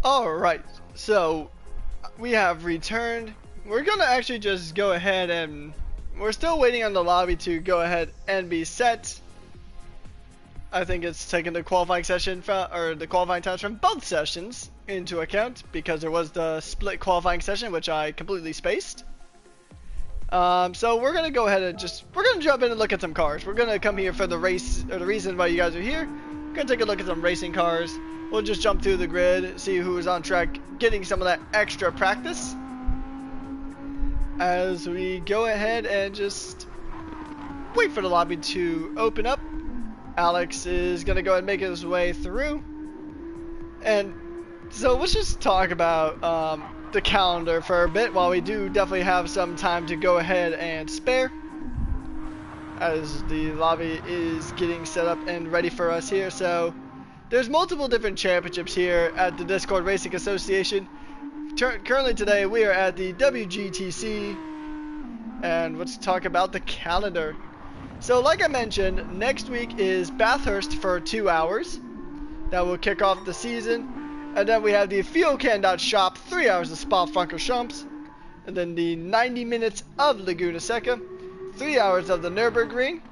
Alright, so we have returned. We're gonna actually just go ahead and we're still waiting on the lobby to go ahead and be set. I think it's taking the qualifying session or the qualifying times from both sessions into account because there was the split qualifying session which I completely spaced. So we're gonna go ahead and we're gonna jump in and look at some cars. We're gonna come here for the race, or the reason why you guys are here. We're gonna take a look at some racing cars. We'll just jump through the grid, see who's on track, getting some of that extra practice. As we go ahead and just wait for the lobby to open up. Alex is gonna go ahead and make his way through. And so let's just talk about the calendar for a bit while we do definitely have some time to go ahead and spare. As the lobby is getting set up and ready for us here. So there's multiple different championships here at the Discord Racing Association. Currently today we are at the WGTC, and let's talk about the calendar. So like I mentioned, next week is Bathurst for 2 hours. That will kick off the season. And then we have the Fuel Can Shop, 3 hours of Spa-Francorchamps. And then the 90 minutes of Laguna Seca, 3 hours of the Nürburgring,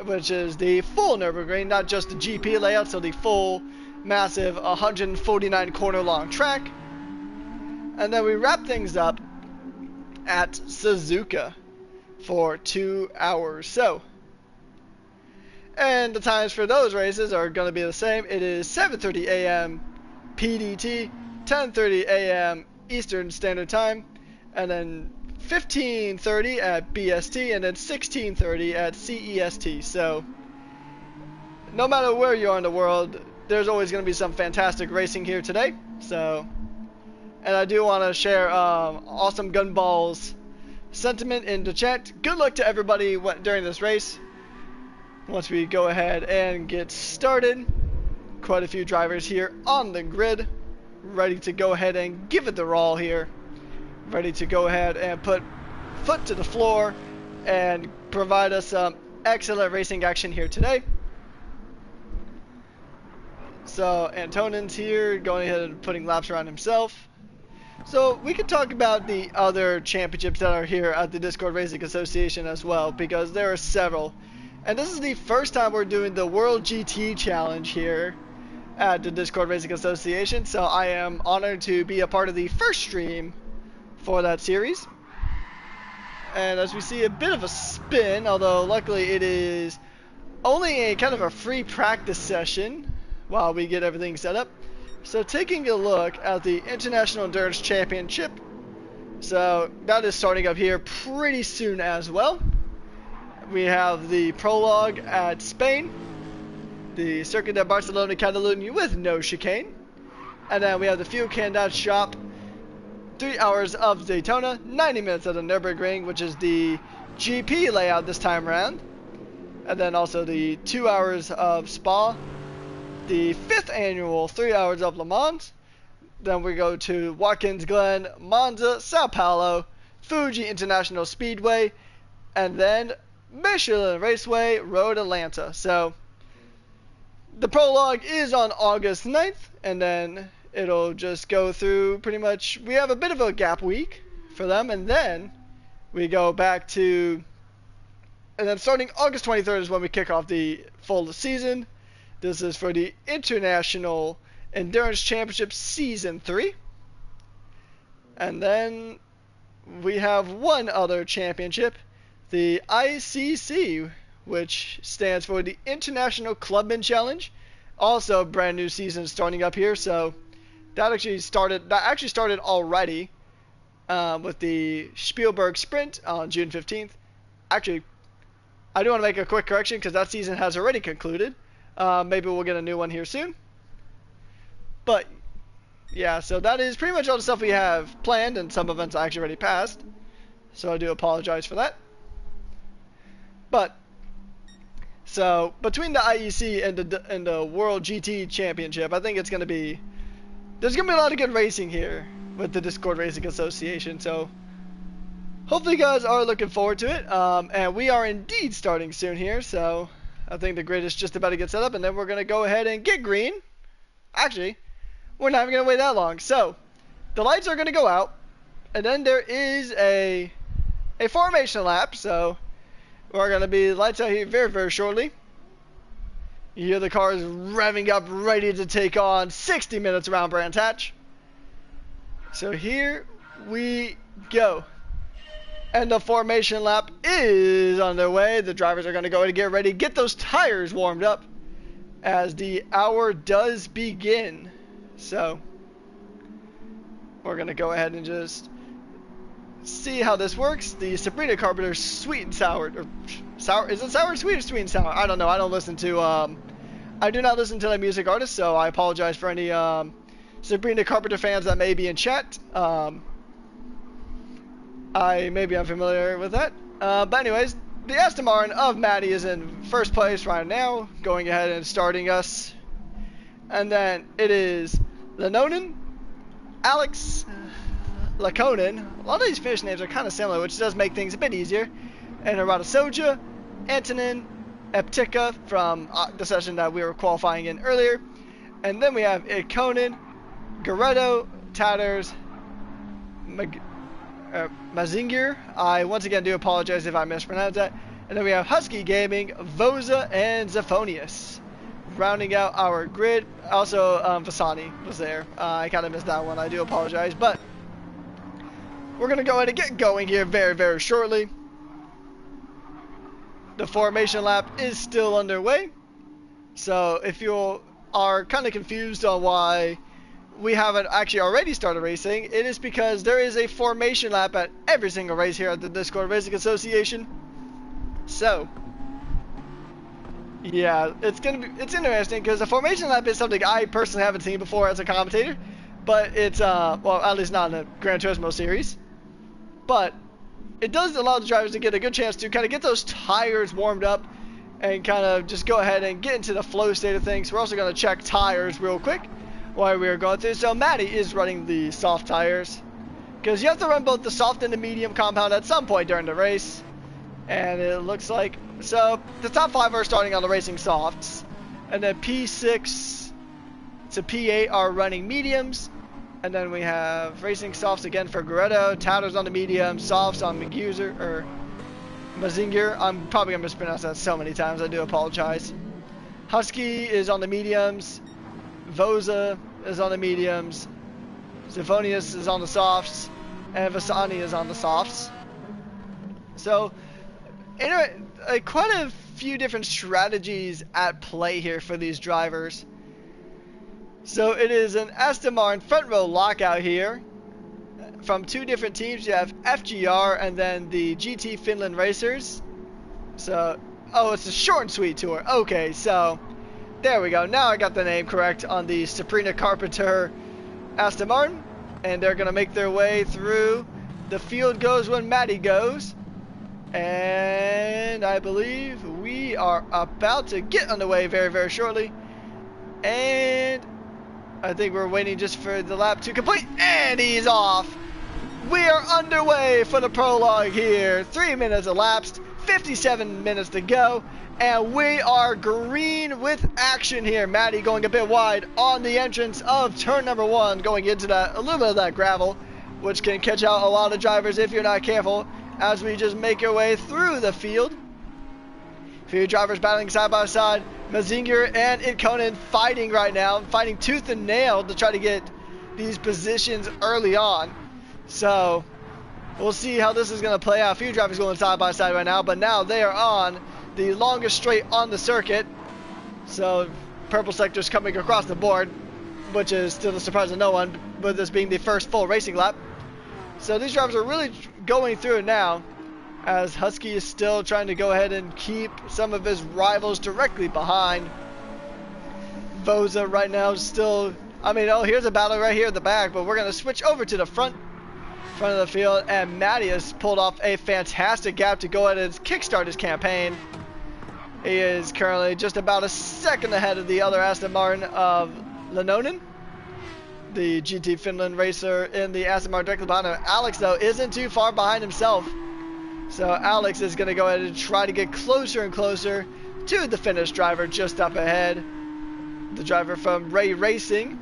which is the full Nürburgring, not just the GP layout, so the full massive 149 corner long track. And then we wrap things up at Suzuka for 2 hours. And the times for those races are going to be the same. It is 7:30 a.m. PDT, 10:30 a.m. Eastern Standard Time, and then 15:30 at BST, and then 16:30 at CEST. So no matter where you are in the world, there's always going to be some fantastic racing here today. So, and I do want to share Awesome Gunball's sentiment in the chat. Good luck to everybody during this race. Once we go ahead and get started, quite a few drivers here on the grid, ready to go ahead and give it their all here. Ready to go ahead and put foot to the floor and provide us some excellent racing action here today. So Antonin's here, going ahead and putting laps around himself. So we could talk about the other championships that are here at the Discord Racing Association as well, because there are several. And this is the first time we're doing the World GT Challenge here at the Discord Racing Association, so I am honored to be a part of the first stream for that series. And as we see, a bit of a spin, although luckily it is only a kind of a free practice session while we get everything set up. So taking a look at the International Endurance Championship, so that is starting up here pretty soon as well. We have the Prologue at Spain, the Circuit de Barcelona Catalunya with no chicane, and then we have the Fuel Can Shop, 3 hours of Daytona, 90 minutes of the Nürburgring, which is the GP layout this time around, and then also the 2 hours of Spa, the 5th annual 3 hours of Le Mans. Then we go to Watkins Glen, Monza, Sao Paulo, Fuji International Speedway, and then Michelin Raceway, Road Atlanta. So the Prologue is on August 9th, and then it'll just go through pretty much. We have a bit of a gap week for them, and then we go back to, and then starting August 23rd is when we kick off the full season. This is for the International Endurance Championship Season 3. And then we have one other championship, the ICC, which stands for the International Clubman Challenge. Also a brand new season starting up here, so that actually started already with the Spielberg Sprint on June 15th. Actually, I do want to make a quick correction because that season has already concluded. Maybe we'll get a new one here soon. But yeah, so that is pretty much all the stuff we have planned, and some events I actually already passed. So I do apologize for that. But so between the IEC and the World GT Championship, I think there's gonna be a lot of good racing here with the Discord Racing Association. So hopefully you guys are looking forward to it. And we are indeed starting soon here. So I think the grid is just about to get set up, and then we're gonna go ahead and get green. Actually, we're not even going to wait that long. So, the lights are going to go out, and then there is a formation lap, so we're going to be lights out here very, very shortly. You hear the cars revving up, ready to take on 60 minutes around Brands Hatch. So here we go. And the formation lap is underway. The drivers are going to go and get ready, get those tires warmed up as the hour does begin. So we're going to go ahead and just see how this works. The Sabrina Carpenter sweet and sour, or sour, is it sour and sweet or sweet and sour? I don't know. I don't listen to, I do not listen to the music artists, so I apologize for any, Sabrina Carpenter fans that may be in chat. Maybe I'm familiar with that. But anyways, the Aston Martin of Maddie is in first place right now, going ahead and starting us. And then it is Lenonen, Alex, Lakonen. A lot of these Finnish names are kind of similar, which does make things a bit easier. And Arata Soja, Antonin, Eptica from the session that we were qualifying in earlier. And then we have Ikonen, Garetto, Tatters, Mazinger. I once again do apologize if I mispronounced that. And then we have Husky Gaming, Voza, and Zephonius. Rounding out our grid. Also, Vasani was there. I kind of missed that one. I do apologize. But we're going to go ahead and get going here very, very shortly. The formation lap is still underway. So if you are kind of confused on why we haven't actually already started racing, it is because there is a formation lap at every single race here at the Discord Racing Association. So yeah, it's interesting because the formation lap is something I personally haven't seen before as a commentator, but it's well, at least not in the Gran Turismo series. But it does allow the drivers to get a good chance to kind of get those tires warmed up and kind of just go ahead and get into the flow state of things. We're also going to check tires real quick while we're going through. So Maddie is running the soft tires because you have to run both the soft and the medium compound at some point during the race. And it looks like, so the top 5 are starting on the racing softs, and then P6 to P8 are running mediums. And then we have racing softs again for Garetto, Tatters on the medium, softs on McUser, or Mazinger. I'm probably going to mispronounce that so many times, I do apologize. Husky is on the mediums, Voza is on the mediums, Zephonius is on the softs, and Vasani is on the softs. So, quite a few different strategies at play here for these drivers. So it is an Aston Martin front row lockout here. From 2 different teams, you have FGR and then the GT Finland Racers. So, oh, it's a short and sweet tour. Okay, so there we go. Now I got the name correct on the Sabrina Carpenter Aston Martin. And they're going to make their way through. The field goes when Maddie goes. And I believe we are about to get underway very, very shortly. And I think we're waiting just for the lap to complete. And he's off. We are underway for the prologue here. 3 minutes elapsed, 57 minutes to go. And we are green with action here. Maddie going a bit wide on the entrance of turn number 1, going into that, a little bit of that gravel, which can catch out a lot of drivers if you're not careful, as we just make our way through the field. A few drivers battling side by side. Mazinger and Ikonen fighting right now, fighting tooth and nail to try to get these positions early on. So we'll see how this is going to play out. A few drivers going side by side right now, but now they are on the longest straight on the circuit. So purple sector's coming across the board, which is still a surprise to no one, with this being the first full racing lap. So these drivers are really going through it now, as Husky is still trying to go ahead and keep some of his rivals directly behind. Voza right now is still, I mean, oh, here's a battle right here at the back, but we're going to switch over to the front of the field, and Matty has pulled off a fantastic gap to go ahead and kickstart his campaign. He is currently just about a second ahead of the other Aston Martin of Lenonen, the GT Finland racer in the Aston Martin directly behind him. Alex, though, isn't too far behind himself. So Alex is going to go ahead and try to get closer and closer to the Finnish driver just up ahead. The driver from Ray Racing.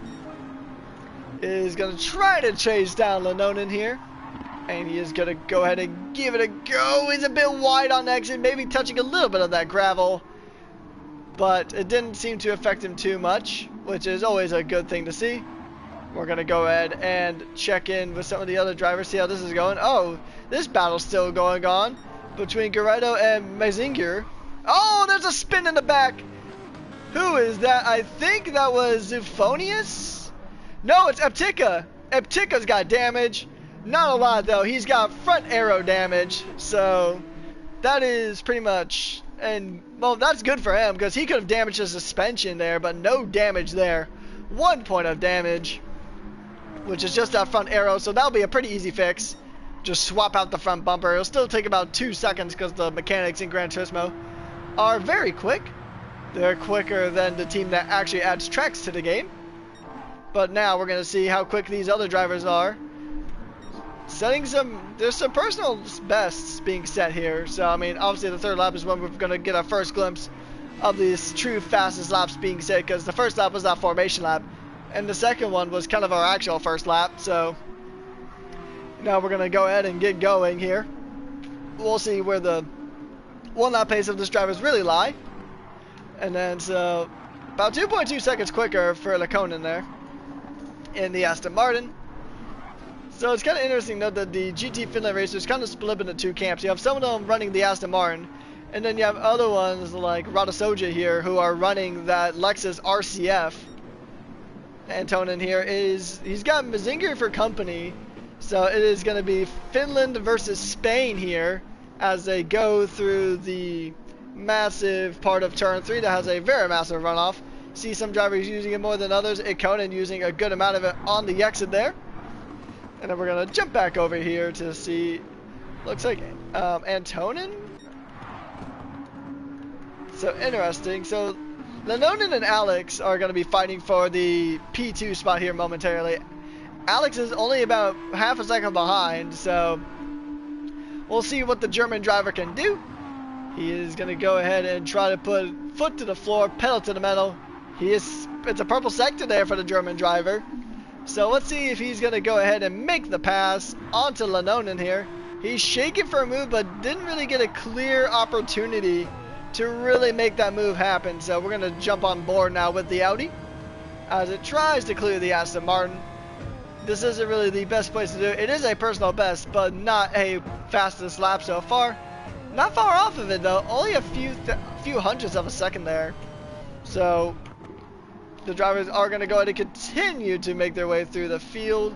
is going to try to chase down Lenonen here. And he is going to go ahead and give it a go. He's a bit wide on exit, maybe touching a little bit of that gravel. But it didn't seem to affect him too much, which is always a good thing to see. We're going to go ahead and check in with some of the other drivers, see how this is going. Oh, this battle's still going on between Guerrero and Mazinger. Oh, there's a spin in the back. Who is that? I think that was Euphonius? No, it's Eptica. Eptica's got damage. Not a lot, though. He's got front arrow damage. So, that is pretty much... And, well, that's good for him, because he could have damaged his suspension there, but no damage there. 1 point of damage, which is just that front arrow, so that'll be a pretty easy fix. Just swap out the front bumper. It'll still take about 2 seconds, because the mechanics in Gran Turismo are very quick. They're quicker than the team that actually adds tracks to the game. But now we're going to see how quick these other drivers are. There's some personal bests being set here. So, I mean, obviously the third lap is when we're going to get our first glimpse of these true fastest laps being set, because the first lap was that formation lap, and the second one was kind of our actual first lap. So, now we're going to go ahead and get going here. We'll see where the one lap pace of this drivers really lie. And then, so, about 2.2 seconds quicker for Lekonen there in the Aston Martin. So it's kind of interesting though that the GT Finland racers kind of split into 2 camps. You have some of them running the Aston Martin, and then you have other ones like Radasoja here who are running that Lexus RCF. Antonin here he's got Mazinger for company, so it is going to be Finland versus Spain here as they go through the massive part of turn 3 that has a very massive runoff. See some drivers using it more than others. Ikonen using a good amount of it on the exit there. And then we're going to jump back over here to see, looks like Antonin? So interesting. So Lenonen and Alex are going to be fighting for the P2 spot here momentarily. Alex is only about half a second behind, so we'll see what the German driver can do. He is going to go ahead and try to put foot to the floor, pedal to the metal. It's a purple sector there for the German driver. So let's see if he's going to go ahead and make the pass onto Lenonen here. He's shaking for a move, but didn't really get a clear opportunity to really make that move happen. So we're going to jump on board now with the Audi as it tries to clear the Aston Martin. This isn't really the best place to do it. It is a personal best, but not a fastest lap so far. Not far off of it, though. Only a few hundredths of a second there. So the drivers are going to go ahead and continue to make their way through the field.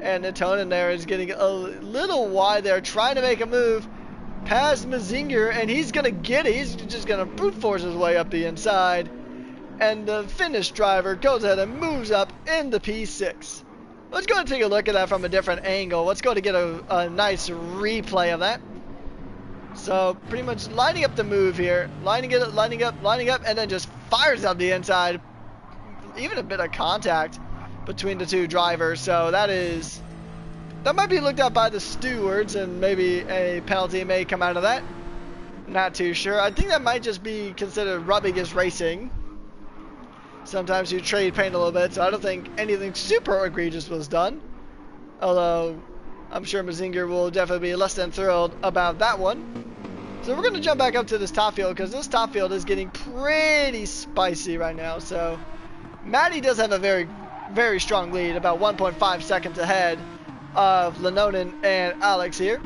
And Antonin there is getting a little wide there, trying to make a move past Mazinger, and he's going to get it. He's just going to brute force his way up the inside. And the Finnish driver goes ahead and moves up in the P6. Let's go and take a look at that from a different angle. Let's go to get a nice replay of that. So pretty much lining up the move here, lining up, and then just fires out the inside. Even a bit of contact between the 2 drivers, so that might be looked at by the stewards, and maybe a penalty may come out of that. Not too sure. I think that might just be considered rubbing his racing. Sometimes you trade paint a little bit, so I don't think anything super egregious was done. Although I'm sure Mazinger will definitely be less than thrilled about that one. So we're going to jump back up to this top field, because this top field is getting pretty spicy right now. So Matty does have a very, very strong lead, about 1.5 seconds ahead of Lenonen and Alex here.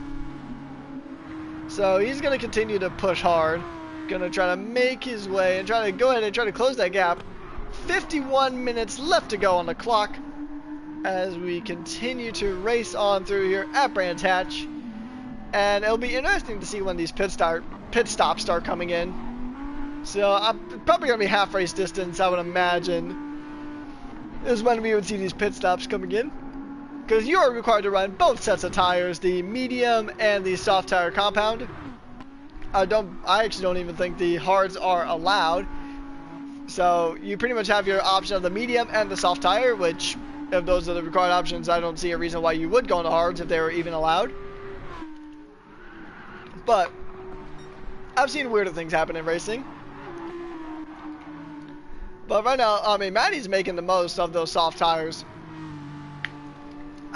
So he's going to continue to push hard, going to try to make his way and try to go ahead and try to close that gap. 51 minutes left to go on the clock as we continue to race on through here at Brands Hatch. And it'll be interesting to see when these pit stops start coming in. So I'm probably going to be half race distance, I would imagine, is when we would see these pit stops coming in. Because you are required to run both sets of tires, the medium and the soft tire compound. I actually don't even think the hards are allowed. So you pretty much have your option of the medium and the soft tire, which if those are the required options, I don't see a reason why you would go into hards if they were even allowed. But I've seen weirder things happen in racing. But right now, I mean, Matty's making the most of those soft tires.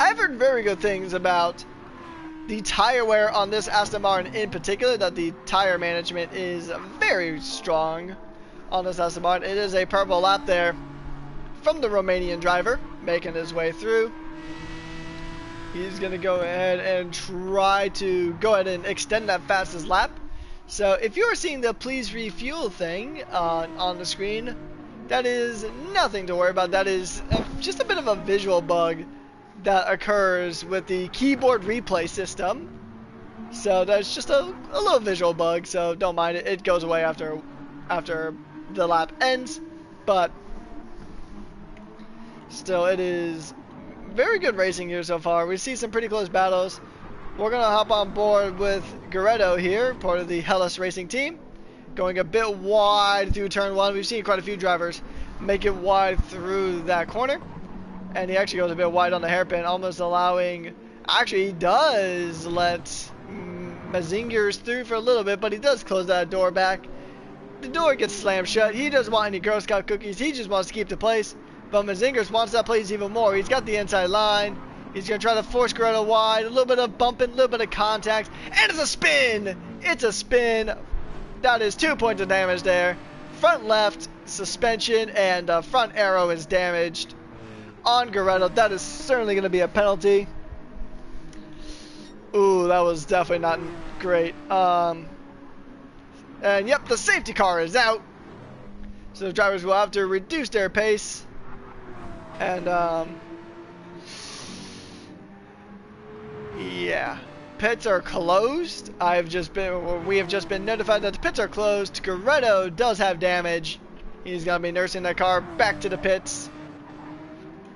I've heard very good things about the tire wear on this Aston Martin in particular, that the tire management is very strong on this Aston Martin. It is a purple lap there from the Romanian driver making his way through. He's going to go ahead and try to go ahead and extend that fastest lap. So if you're seeing the please refuel thing on the screen, that is nothing to worry about. That is just a bit of a visual bug that occurs with the keyboard replay system. So that's just a little visual bug, so don't mind it. It goes away after the lap ends, but still, it is very good racing here so far. We see some pretty close battles. We're going to hop on board with Goretto here, part of the Hellas Racing team. Going a bit wide through turn 1. We've seen quite a few drivers make it wide through that corner. And he actually goes a bit wide on the hairpin, almost allowing... Actually, he does let Mazingers through for a little bit, but he does close that door back. The door gets slammed shut. He doesn't want any Girl Scout cookies. He just wants to keep the place. But Mazingers wants that place even more. He's got the inside line. He's going to try to force Goretto wide. A little bit of bumping, a little bit of contact. And it's a spin! It's a spin. That is 2 points of damage there. Front left suspension and front arrow is damaged on Goretto. That is certainly going to be a penalty. Ooh, that was definitely not great. And yep, the safety car is out. So the drivers will have to reduce their pace. And yeah, pits are closed. We have just been notified that the pits are closed. Goretto does have damage. He's gonna be nursing that car back to the pits.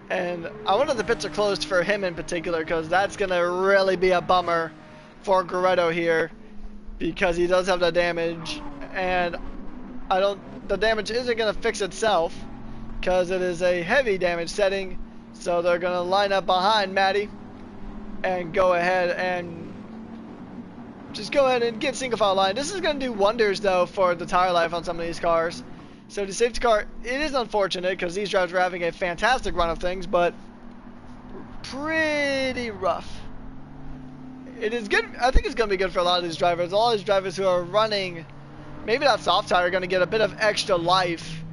And I wonder if the pits are closed for him in particular, because that's gonna really be a bummer for Goretto here, because he does have the damage, and the damage isn't gonna fix itself, because it is a heavy damage setting. So they're gonna line up behind Matty and go ahead and get single file line. This is gonna do wonders though for the tire life on some of these cars. So the safety car, it is unfortunate because these drivers are having a fantastic run of things, but pretty rough. It is good. I think it's going to be good for a lot of these drivers. All these drivers who are running maybe that soft tire are going to get a bit of extra life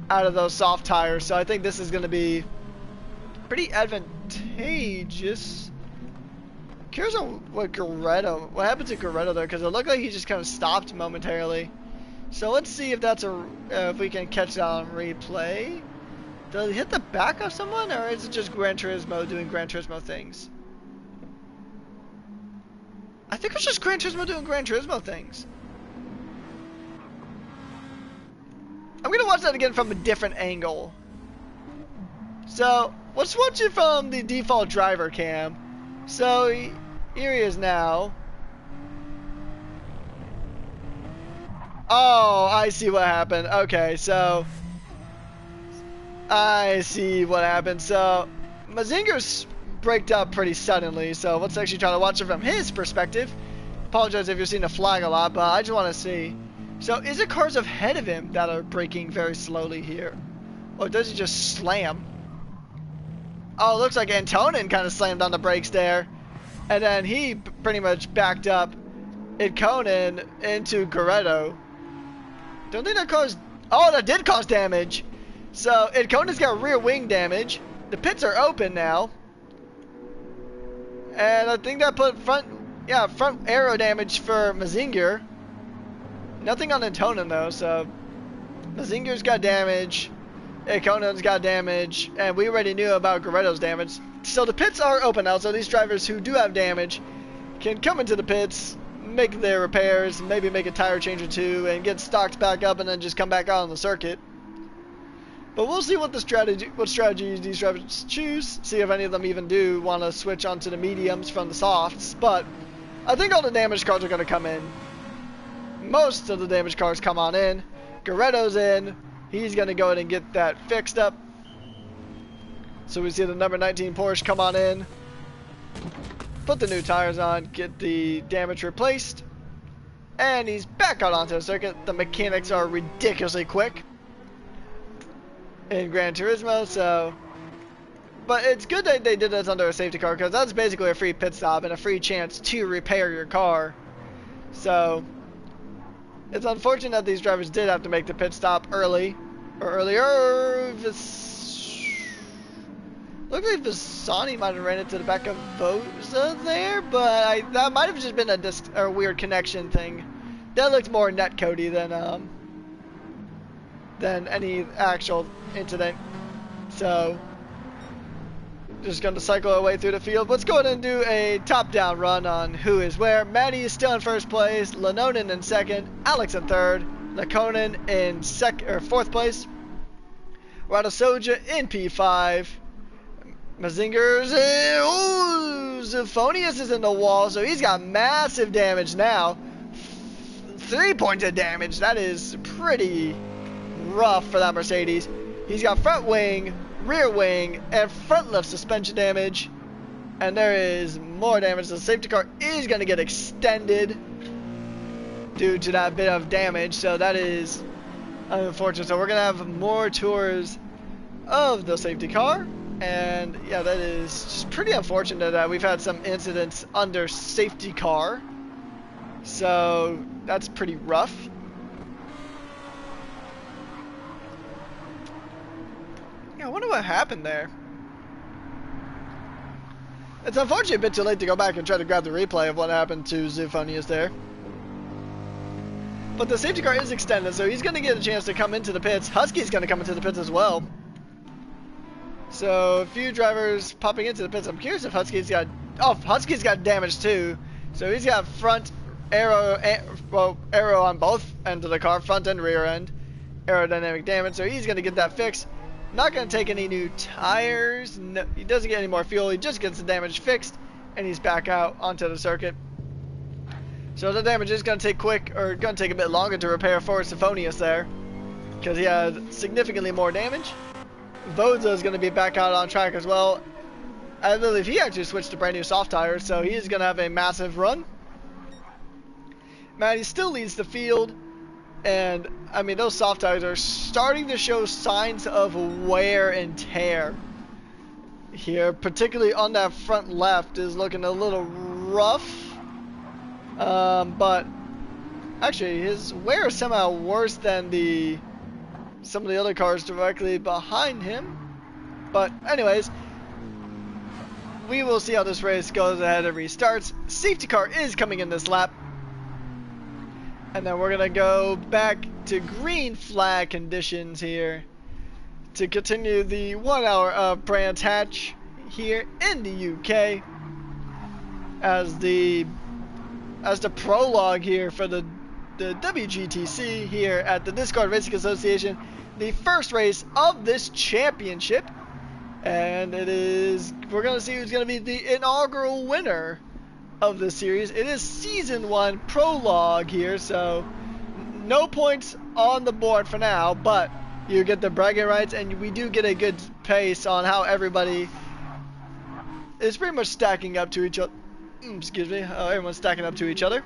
out of those soft tires. So I think this is going to be pretty advantageous. Curious on what happened to Goretto there, because it looked like he just kind of stopped momentarily. So let's see if that's if we can catch that on replay. Does he hit the back of someone, or is it just Gran Turismo doing Gran Turismo things? I think it's just Gran Turismo doing Gran Turismo things. I'm gonna watch that again from a different angle. So let's watch it from the default driver cam. So here he is now. Oh, I see what happened. Okay, so I see what happened. So Mazinger's braked up pretty suddenly. So let's actually try to watch it from his perspective. Apologize if you're seeing the flag a lot, but I just want to see. So is it cars ahead of him that are braking very slowly here, or does he just slam? Oh, it looks like Antonin kind of slammed on the brakes there, and then he pretty much backed up Conan into Goretto. Don't think that caused... Oh, that did cause damage. So, Conan's got rear wing damage. The pits are open now. And I think that put front arrow damage for Mazinger. Nothing on Antonin though, so... Mazinger's got damage. Conan's got damage. And we already knew about Goretto's damage. So the pits are open now, so these drivers who do have damage can come into the pits, make their repairs, maybe make a tire change or two, and get stocked back up, and then just come back out on the circuit. But we'll see what strategy these drivers choose. See if any of them even do want to switch onto the mediums from the softs. But I think all the damaged cars are going to come in. Most of the damaged cars come on in. Goretto's in. He's going to go ahead and get that fixed up. So we see the number 19 Porsche come on in. Put the new tires on, get the damage replaced, and he's back out onto the circuit. The mechanics are ridiculously quick in Gran Turismo, so But it's good that they did this under a safety car, because that's basically a free pit stop and a free chance to repair your car. So it's unfortunate that these drivers did have to make the pit stop early, or earlier. Looks like Visani might have ran into the back of Voza there, but that might have just been a weird connection thing. That looked more netcodey than any actual incident. So just going to cycle our way through the field. Let's go ahead and do a top-down run on who is where. Maddie is still in first place, Lanonen in second, Alex in third, Lakonen in fourth place, Radasoja in P5, Mazingers, Zephonius is in the wall, so he's got massive damage now. 3 points of damage. That is pretty rough for that Mercedes. He's got front wing, rear wing, and front left suspension damage. And there is more damage. The safety car is going to get extended due to that bit of damage, so that is unfortunate. So we're going to have more tours of the safety car. And yeah, that is just pretty unfortunate that we've had some incidents under safety car. So that's pretty rough. Yeah, I wonder what happened there. It's unfortunately a bit too late to go back and try to grab the replay of what happened to Zephonius there. But the safety car is extended, so he's going to get a chance to come into the pits. Husky's going to come into the pits as well. So a few drivers popping into the pits. I'm curious if Husky's got... Oh, Husky's got damage too. So he's got front arrow on both ends of the car, front and rear end. Aerodynamic damage, so he's going to get that fixed. Not going to take any new tires. No, he doesn't get any more fuel. He just gets the damage fixed, and he's back out onto the circuit. So the damage is going to take going to take a bit longer to repair for Zephonius there, because he had significantly more damage. Voza is going to be back out on track as well. I believe he actually switched to brand new soft tires, so he's going to have a massive run. Maddie still leads the field, and I mean, those soft tires are starting to show signs of wear and tear here, particularly on that front left is looking a little rough. But actually his wear is somehow worse than some of the other cars directly behind him. But anyways, we will see how this race goes ahead and restarts. Safety car is coming in this lap. And then we're going to go back to green flag conditions here to continue the 1 hour of Brands Hatch here in the UK as the prologue here for the WGTC here at the Discord Racing Association, the first race of this championship. And we're going to see who's going to be the inaugural winner of the series. It is season 1 prologue here, so no points on the board for now, but you get the bragging rights, and we do get a good pace on how everybody is pretty much stacking up to each other. Excuse me, everyone's stacking up to each other.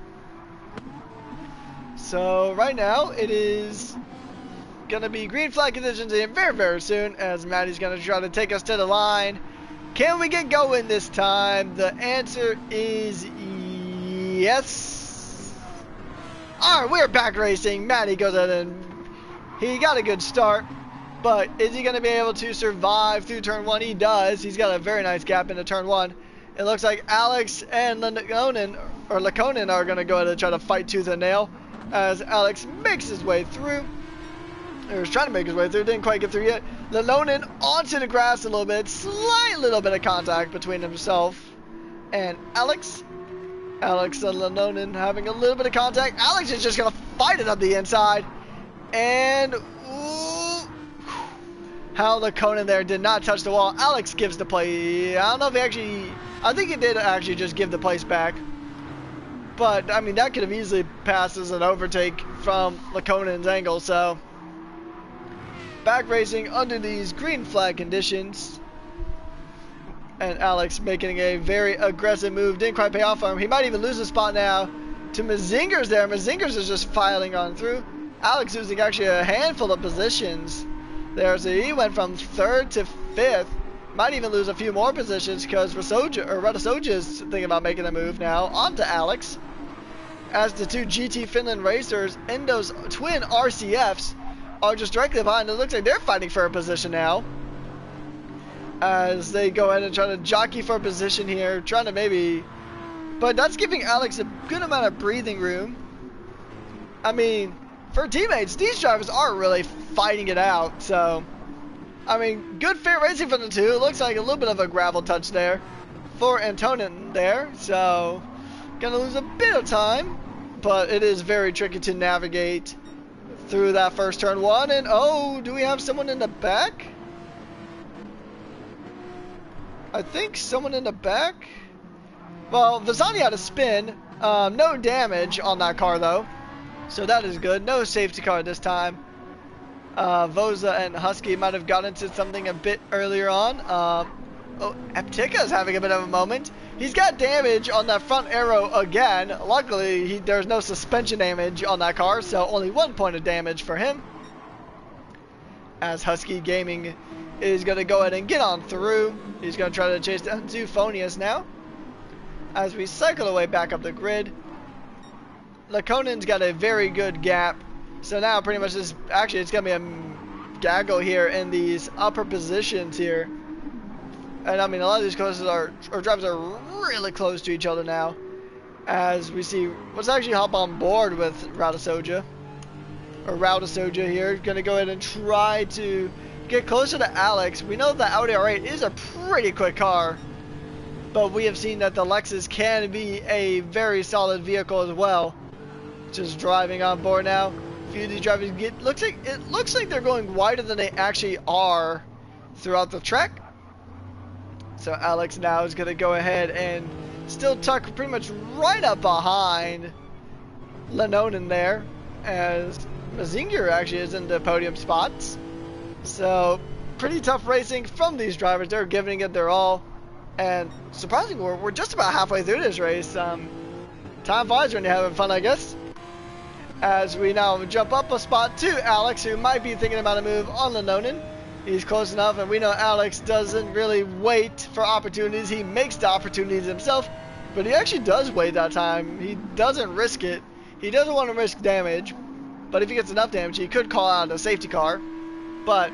So right now it is gonna be green flag conditions in very, very soon, as Maddie's gonna try to take us to the line. Can we get going this time? The answer is yes. Alright, we're back racing. Maddie goes ahead and he got a good start, but is he going to be able to survive through turn 1? He does. He's got a very nice gap into turn 1. It looks like Alex and Lakonen are going to go ahead and try to fight tooth and nail as Alex makes his way through. He was trying to make his way through, didn't quite get through yet. Lanonen onto the grass a little bit, slight little bit of contact between himself and Alex. Alex and Lanonen having a little bit of contact. Alex is just going to fight it up the inside. And how Lakonen there did not touch the wall. Alex gives the play. I don't know if he actually, I think he did actually just give the place back. But, I mean, that could have easily passed as an overtake from Lakonen's angle, so back racing under these green flag conditions. And Alex making a very aggressive move. Didn't quite pay off for him. He might even lose a spot now to Mazingers there. Mazingers is just filing on through. Alex losing actually a handful of positions there. So he went from 3rd to 5th. Might even lose a few more positions because RekkasGG is thinking about making a move now onto Alex. As the two GT Finland racers in those twin RCFs are just directly behind. It looks like they're fighting for a position now. As they go ahead and try to jockey for a position here, trying to maybe... But that's giving Alex a good amount of breathing room. I mean, for teammates, these drivers aren't really fighting it out, so... I mean, good fair racing from the two. It looks like a little bit of a gravel touch there for Antonin there, so... Gonna lose a bit of time, but it is very tricky to navigate through that first turn one. And oh, do we have someone in the back? I think someone in the back. Well, Visani had a spin. No damage on that car though, so that is good. No safety car this time. Voza and Husky might have got into something a bit earlier on. Oh, Eptica is having a bit of a moment. He's got damage on that front arrow again. Luckily, there's no suspension damage on that car, so only 1 point of damage for him. As Husky Gaming is going to go ahead and get on through. He's going to try to chase down Zoophonius now. As we cycle away back up the grid. Lakonen's got a very good gap. So now pretty much it's going to be a gaggle here in these upper positions here. And I mean, a lot of these courses drivers are really close to each other now. As we see, let's actually hop on board with RekkasGG. Or RekkasGG here. Gonna go ahead and try to get closer to Alex. We know that Audi R8 is a pretty quick car. But we have seen that the Lexus can be a very solid vehicle as well. Just driving on board now. A few of these drivers it looks like they're going wider than they actually are throughout the track. So Alex now is going to go ahead and still tuck pretty much right up behind Lenonen there, as Mazinger actually is in the podium spots. So pretty tough racing from these drivers. They're giving it their all, and surprisingly we're just about halfway through this race. Time flies when you're having fun, I guess. As we now jump up a spot to Alex, who might be thinking about a move on Lenonen. He's close enough, and we know Alex doesn't really wait for opportunities. He makes the opportunities himself, but he actually does wait that time. He doesn't risk it. He doesn't want to risk damage, but if he gets enough damage, he could call out a safety car. But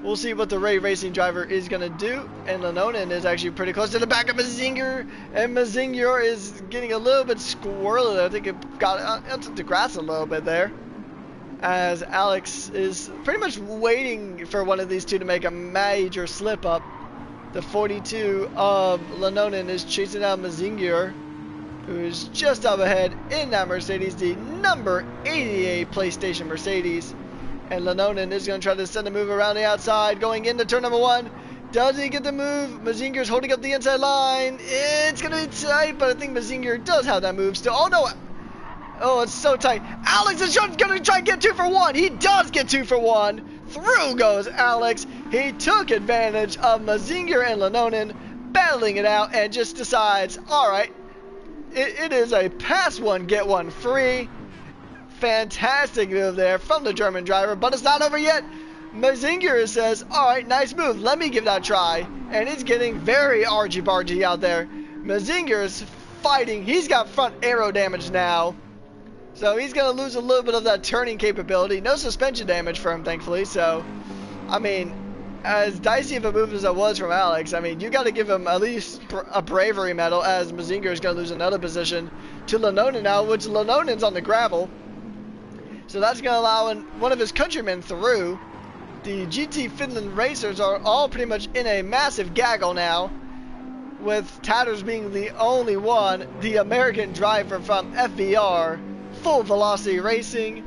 we'll see what the Ray Racing driver is going to do, and Lenonen is actually pretty close to the back of Mazinger, and Mazinger is getting a little bit squirrely. I think it got into the grass a little bit there. As Alex is pretty much waiting for one of these two to make a major slip up. The 42 of Lenonen is chasing down Mazinger, who is just up ahead in that Mercedes, the number 88 PlayStation Mercedes. And Lenonen is going to try to send a move around the outside, going into turn number one. Does he get the move? Mazinger's holding up the inside line. It's going to be tight, but I think Mazinger does have that move still. Oh no! Oh, it's so tight. Alex is going to try and get 2 for 1. He does get 2 for 1. Through goes Alex. He took advantage of Mazinger and Lenonen battling it out and just decides, alright, it is a pass one, get one free. Fantastic move there from the German driver, but it's not over yet. Mazinger says, alright, nice move. Let me give that a try. And he's getting very argy-bargy out there. Mazinger's fighting. He's got front aero damage now. So he's going to lose a little bit of that turning capability. No suspension damage for him, thankfully. So, I mean, as dicey of a move as that was from Alex, I mean, you got to give him at least a bravery medal, as Mazinger is going to lose another position to Lenonen now, which Lenonen's on the gravel. So that's going to allow one of his countrymen through. The GT Finland racers are all pretty much in a massive gaggle now, with Tatters being the only one, the American driver from FVR, Full Velocity Racing,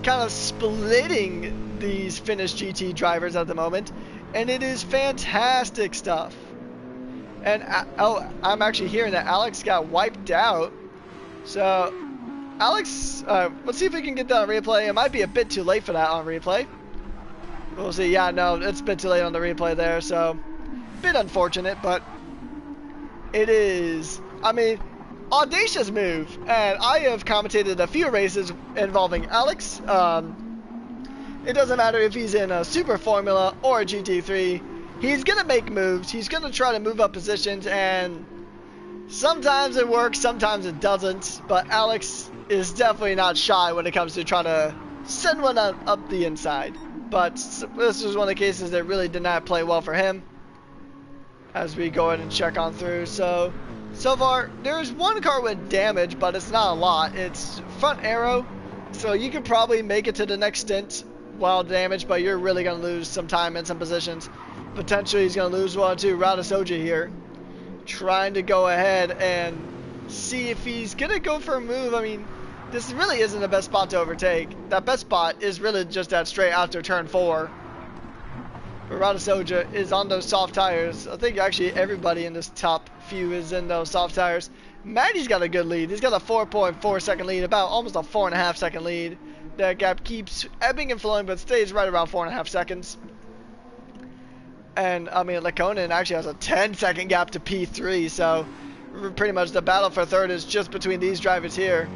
kind of splitting these Finnish GT drivers at the moment, and it is fantastic stuff. And I'm actually hearing that Alex got wiped out. So Alex, let's see if we can get that on replay. It might be a bit too late for that on replay. We'll see. Yeah, no, it's a bit too late on the replay there, so a bit unfortunate, but it is, I mean, audacious move. And I have commentated a few races involving Alex. It doesn't matter if he's in a Super Formula or a GT3. he's going to make moves. He's going to try to move up positions, and sometimes it works, sometimes it doesn't. But Alex is definitely not shy when it comes to trying to send one up the inside. But this was one of the cases that really did not play well for him. As we go ahead and check on through. So far, there's one car with damage, but it's not a lot. It's front arrow. So you could probably make it to the next stint while damaged, but you're really going to lose some time in some positions. Potentially he's going to lose one or two. RekkasGG here, trying to go ahead and see if he's going to go for a move. I mean, this really isn't the best spot to overtake. That best spot is really just that straight after turn 4. But RekkasGG is on those soft tires. I think actually everybody in this top few is in those soft tires. Maddie's got a good lead. He's got a 4.4 second lead, about almost a 4.5 second lead. That gap keeps ebbing and flowing, but stays right around 4.5 seconds. And I mean, Lekonen actually has a 10-second gap to P3, so pretty much the battle for third is just between these drivers here.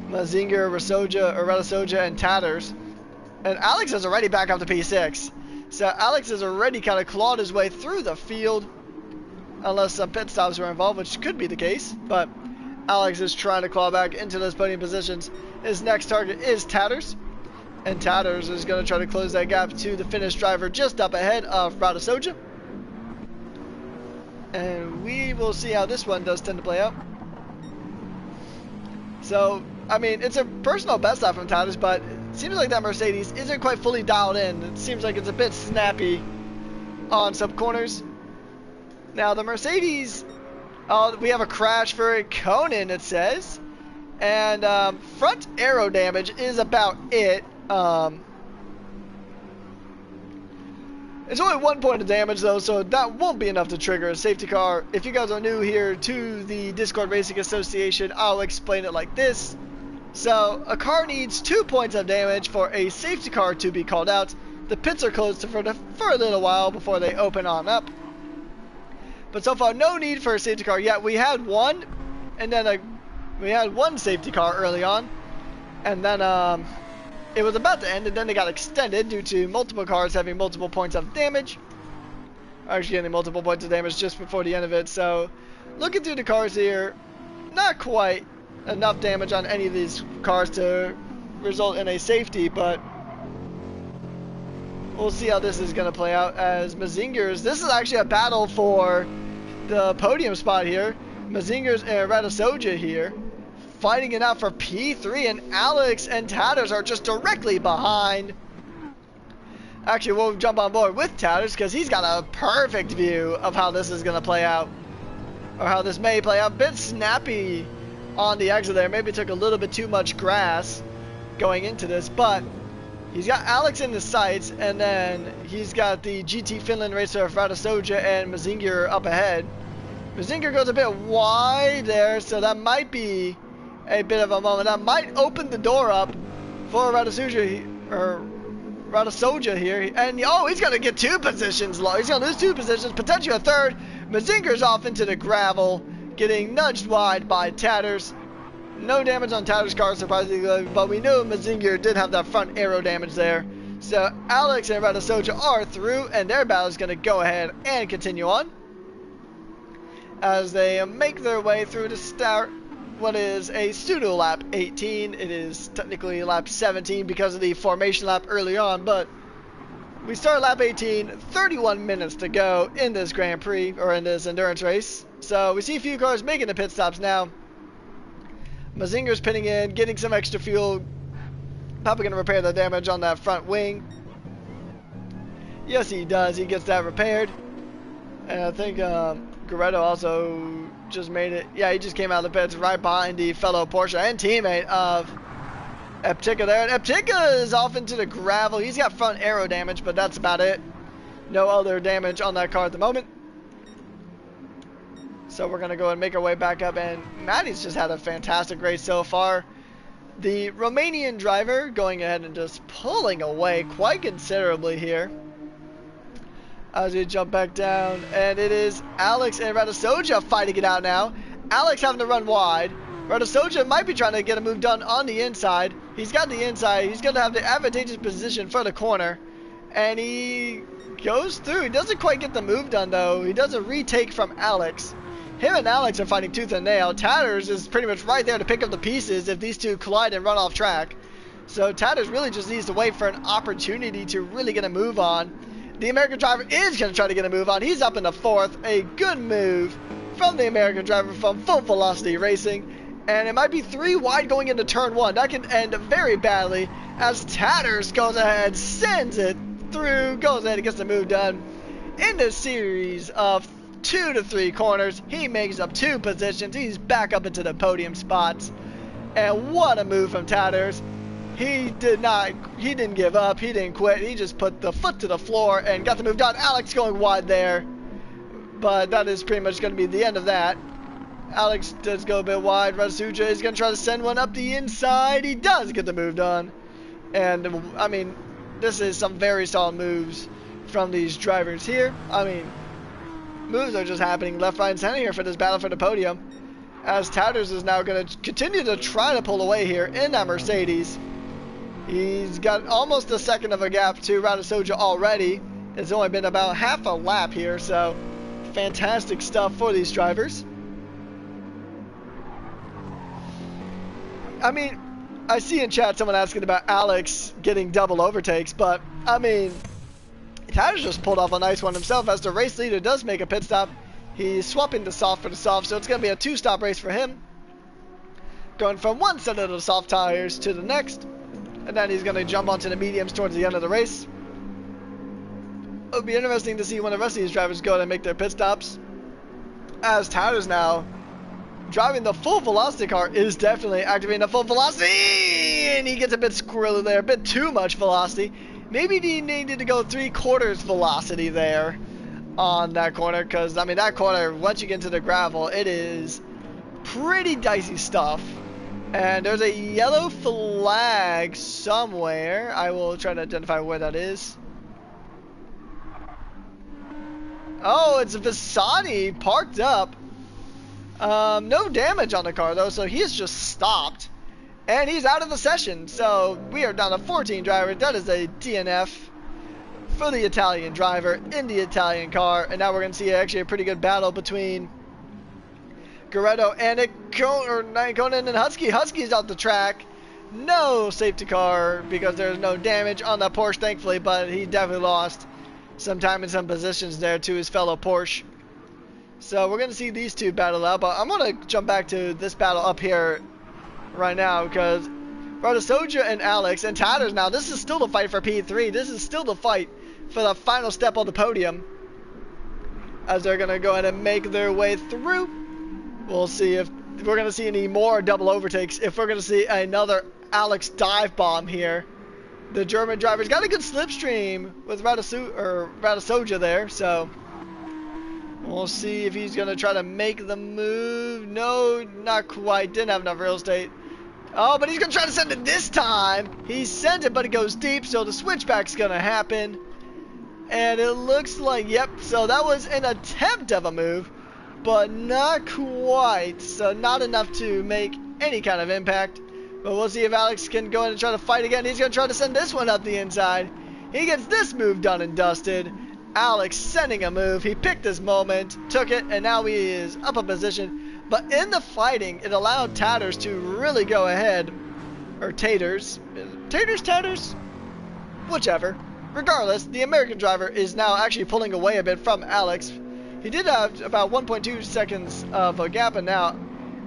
Mazinger, RekkasGG, and Tatters. And Alex is already back up to P6. So Alex has already kind of clawed his way through the field. Unless some pit stops were involved, which could be the case. But Alex is trying to claw back into those podium positions. His next target is Tatters. And Tatters is going to try to close that gap to the Finnish driver just up ahead of RekkasGG. And we will see how this one does tend to play out. So, I mean, it's a personal best stop from Tatters, but it seems like that Mercedes isn't quite fully dialed in. It seems like it's a bit snappy on some corners. Now, the Mercedes, we have a crash for Conan, it says. And front aero damage is about it. It's only 1 point of damage, though, so that won't be enough to trigger a safety car. If you guys are new here to the Discord Racing Association, I'll explain it like this. So, a car needs 2 points of damage for a safety car to be called out. The pits are closed for a little while before they open on up. But so far, no need for a safety car yet. We had one, and then we had one safety car early on, and then it was about to end, and then it got extended due to multiple cars having multiple points of damage. Actually getting multiple points of damage just before the end of it. So, looking through the cars here, not quite enough damage on any of these cars to result in a safety, but we'll see how this is going to play out as Mazingers. This is actually a battle for the podium spot here. Mazingers and RekkasGG here fighting it out for P3, and Alex and Tatters are just directly behind. Actually, we'll jump on board with Tatters because he's got a perfect view of how this is going to play out, or how this may play out. A bit snappy on the exit there. Maybe took a little bit too much grass going into this, but he's got Alex in the sights, and then he's got the GT Finland racer of RekkasGG and Mazinger up ahead. Mazinger goes a bit wide there, so that might be a bit of a moment. That might open the door up for RekkasGG here. And oh, he's going to get 2 positions low. He's going to lose 2 positions, potentially a third. Mazinger's off into the gravel, getting nudged wide by Tatters. No damage on Tatters' car, surprisingly, but we knew Mazinger did have that front aero damage there. So Alex and RekkasGG are through, and their battle is going to go ahead and continue on as they make their way through to start what is a pseudo lap 18. It is technically lap 17 because of the formation lap early on, but we start lap 18, 31 minutes to go in this Grand Prix, or in this endurance race. So we see a few cars making the pit stops now. Mazinger's pitting in, getting some extra fuel, probably going to repair the damage on that front wing. Yes, he does. He gets that repaired. And I think Guerrero also just made it. Yeah, he just came out of the pits right behind the fellow Porsche and teammate of Eptica there. And Eptica is off into the gravel. He's got front aero damage, but that's about it. No other damage on that car at the moment. So we're going to go and make our way back up. And Maddie's just had a fantastic race so far. The Romanian driver going ahead and just pulling away quite considerably here. As we jump back down, and it is Alex and RekkasGG fighting it out now. Alex having to run wide. RekkasGG might be trying to get a move done on the inside. He's got the inside. He's going to have the advantageous position for the corner. And he goes through. He doesn't quite get the move done, though. He does a retake from Alex. Him and Alex are fighting tooth and nail. Tatters is pretty much right there to pick up the pieces if these two collide and run off track. So Tatters really just needs to wait for an opportunity to really get a move on. The American driver is going to try to get a move on. He's up in the fourth. A good move from the American driver from Full Velocity Racing. And it might be 3 wide going into turn 1. That can end very badly as Tatters goes ahead, sends it through, goes ahead and gets the move done. In the series of 2 to 3 corners, he makes up 2 positions. He's back up into the podium spots. And what a move from Tatters. He didn't give up, he didn't quit, he just put the foot to the floor and got the move done. Alex going wide there, but that is pretty much going to be the end of that. Alex does go a bit wide. RekkasGG is going to try to send one up the inside. He does get the move done. And, I mean, this is some very solid moves from these drivers here. I mean, moves are just happening left, right, and center here for this battle for the podium. As Tatters is now going to continue to try to pull away here in that Mercedes. He's got almost a second of a gap to RekkasGG already. It's only been about half a lap here, so fantastic stuff for these drivers. I mean, I see in chat someone asking about Alex getting double overtakes, but I mean, Tatters just pulled off a nice one himself as the race leader does make a pit stop. He's swapping the soft for the soft, so it's going to be a 2-stop race for him. Going from one set of the soft tires to the next. And then he's going to jump onto the mediums towards the end of the race. It'll be interesting to see when the rest of these drivers go and make their pit stops. As Tatters now driving the full velocity car is definitely activating the full velocity. And he gets a bit squirrely there, a bit too much velocity. Maybe he needed to go 3/4 velocity there on that corner. Because, I mean, that corner, once you get into the gravel, it is pretty dicey stuff. And there's a yellow flag somewhere. I will try to identify where that is. Oh, it's a Visani parked up. No damage on the car though, so he's just stopped. And he's out of the session. So we are down to 14 drivers. That is a DNF for the Italian driver in the Italian car. And now we're going to see actually a pretty good battle between Goretto and Conan and Husky. Husky's out the track. No safety car because there's no damage on that Porsche, thankfully, but he definitely lost some time and some positions there to his fellow Porsche. So we're going to see these two battle out, but I'm going to jump back to this battle up here right now because RekkasGG and Alex and Tatters now, this is still the fight for P3. This is still the fight for the final step on the podium as they're going to go ahead and make their way through. We'll see if we're going to see any more double overtakes, if we're going to see another Alex dive bomb here. The German driver's got a good slipstream with RekkasGG there, so we'll see if he's going to try to make the move. No, not quite. Didn't have enough real estate. Oh, but he's going to try to send it this time. He sent it, but it goes deep, so the switchback's going to happen. And it looks like, yep, so that was an attempt of a move, but not quite, so not enough to make any kind of impact. But we'll see if Alex can go in and try to fight again. He's going to try to send this one up the inside. He gets this move done and dusted. Alex sending a move. He picked his moment, took it, and now he is up a position. But in the fighting, it allowed Tatters to really go ahead. Or Taters. Tatters? Whichever. Regardless, the American driver is now actually pulling away a bit from Alex. He did have about 1.2 seconds of a gap, and now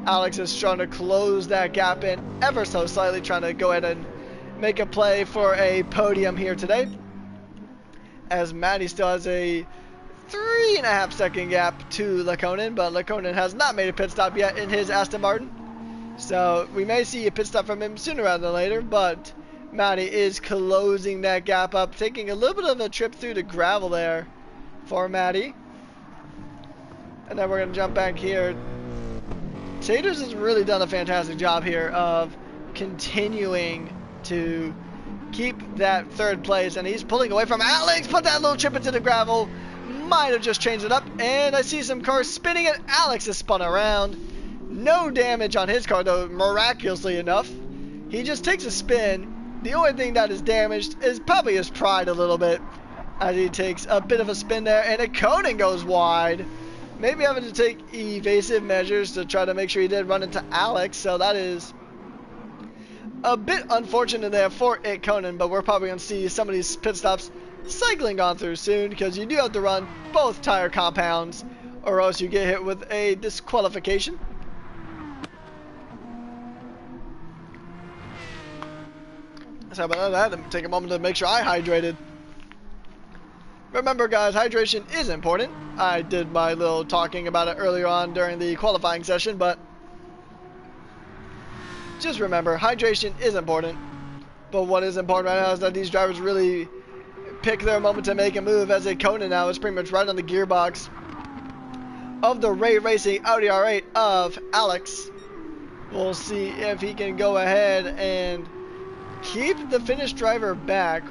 Alex is trying to close that gap in ever so slightly, trying to go ahead and make a play for a podium here today. As Matty still has a 3.5 second gap to Lekonen, but Lekonen has not made a pit stop yet in his Aston Martin. So we may see a pit stop from him sooner rather than later, but Matty is closing that gap up, taking a little bit of a trip through the gravel there for Matty. And then we're going to jump back here. Taters has really done a fantastic job here of continuing to keep that third place. And he's pulling away from Alex. Put that little chip into the gravel. Might have just changed it up. And I see some cars spinning and Alex is spun around. No damage on his car though, miraculously enough. He just takes a spin. The only thing that is damaged is probably his pride a little bit. as he takes a bit of a spin there, and Ekkonen goes wide. Maybe having to take evasive measures to try to make sure he did run into Alex, so that is a bit unfortunate there for Ekkonen, but we're probably going to see some of these pit stops cycling on through soon, because you do have to run both tire compounds or else you get hit with a disqualification. So about that, I had to take a moment to make sure I hydrated. Remember guys, hydration is important. I did my little talking about it earlier on during the qualifying session, but just remember, hydration is important. But what is important right now is that these drivers really pick their moment to make a move, as Ekkonen now is pretty much right on the gearbox of the Ray Racing Audi R8 of Alex. We'll see if he can go ahead and keep the Finnish driver back.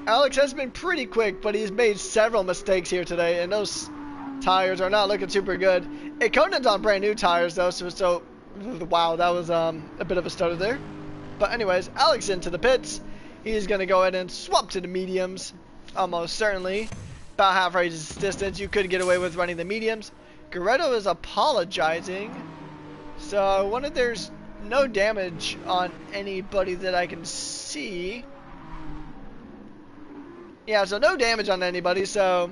Alex has been pretty quick, but he's made several mistakes here today, and those tires are not looking super good. Ekkonen's on brand new tires though, so wow, that was a bit of a stutter there. But anyways, Alex into the pits. He's going to go ahead and swap to the mediums, almost certainly. About half race distance, you could get away with running the mediums. Guerrero is apologizing, so I wonder if there's no damage on anybody that I can see. Yeah, so no damage on anybody, so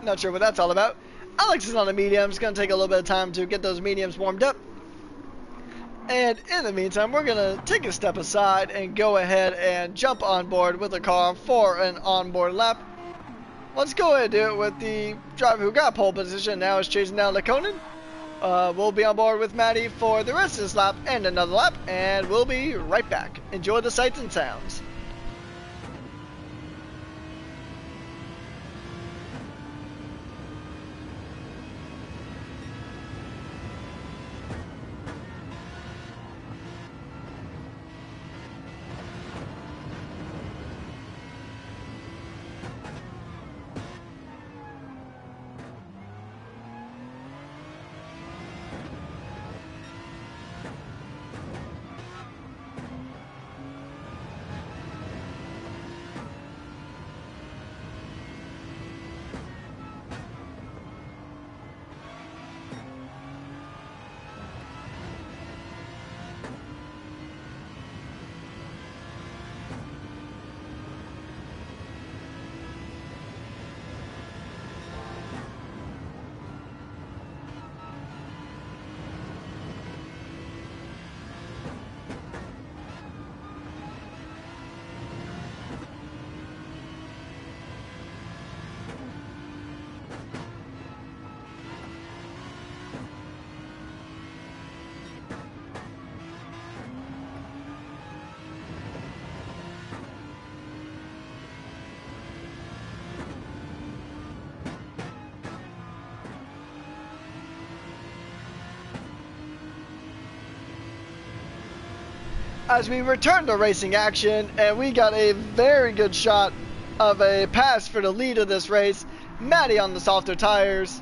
not sure what that's all about. Alex is on the mediums. Going to take a little bit of time to get those mediums warmed up. And in the meantime, we're going to take a step aside and go ahead and jump on board with the car for an onboard lap. Let's go ahead and do it with the driver who got pole position. Now is chasing down Ekkonen. We'll be on board with Maddie for the rest of this lap and another lap, and we'll be right back. Enjoy the sights and sounds. As we return to racing action, and we got a very good shot of a pass for the lead of this race. Maddie on the softer tires,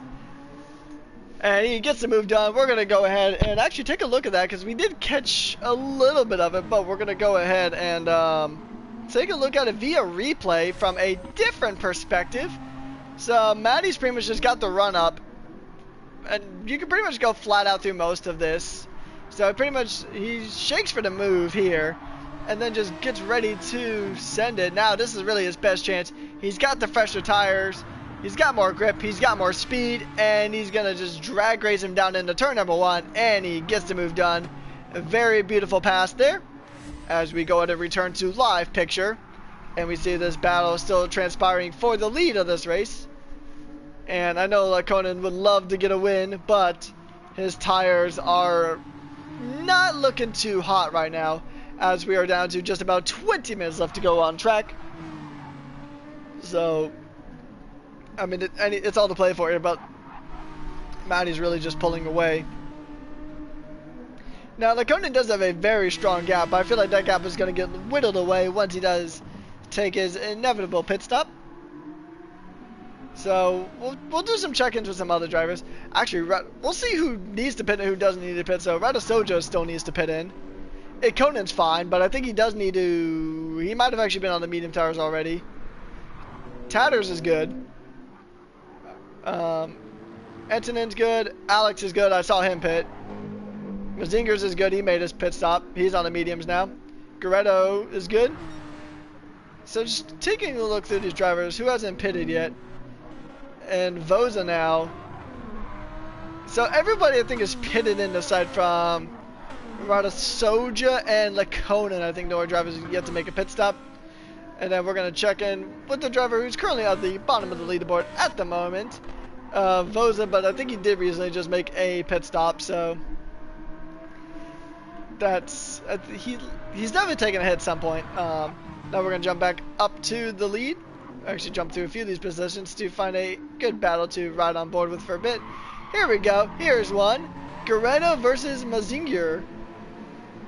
and he gets the move done. We're going to go ahead and actually take a look at that, because we did catch a little bit of it, but we're going to go ahead and take a look at it via replay from a different perspective. So Maddie's pretty much just got the run up, and you can pretty much go flat out through most of this. So pretty much he shakes for the move here, and then just gets ready to send it. Now this is really his best chance. He's got the fresher tires, he's got more grip, he's got more speed, and he's gonna just drag race him down into turn number 1, and he gets the move done. A very beautiful pass there. As we go ahead and return to live picture, and we see this battle still transpiring for the lead of this race. And I know Ekkonen would love to get a win, but his tires are not looking too hot right now, as we are down to just about 20 minutes left to go on track. So I mean, it's all to play for here, but Maddie's really just pulling away. Now Ekkonen does have a very strong gap, but I feel like that gap is going to get whittled away once he does take his inevitable pit stop. So we'll do some check-ins with some other drivers. Actually, we'll see who needs to pit and who doesn't need to pit. So Rada Sojo still needs to pit in. Conan's fine, but I think he does need to... He might have actually been on the medium tires already. Tatters is good. Antonin's good. Alex is good. I saw him pit. Mazinger's is good. He made his pit stop. He's on the mediums now. Guerretto is good. So just taking a look through these drivers, who hasn't pitted yet? And Voza now. So everybody I think is pitted in aside from Soja and Laconin. I think no drivers yet to make a pit stop. And then we're going to check in with the driver who's currently at the bottom of the leaderboard at the moment. Voza, but I think he did recently just make a pit stop, so that's he's definitely taking a hit at some point. Now we're going to jump back up to the lead. Actually jump through a few of these positions to find a good battle to ride on board with for a bit. Here we go. Here's one. Guerretto versus Mazinger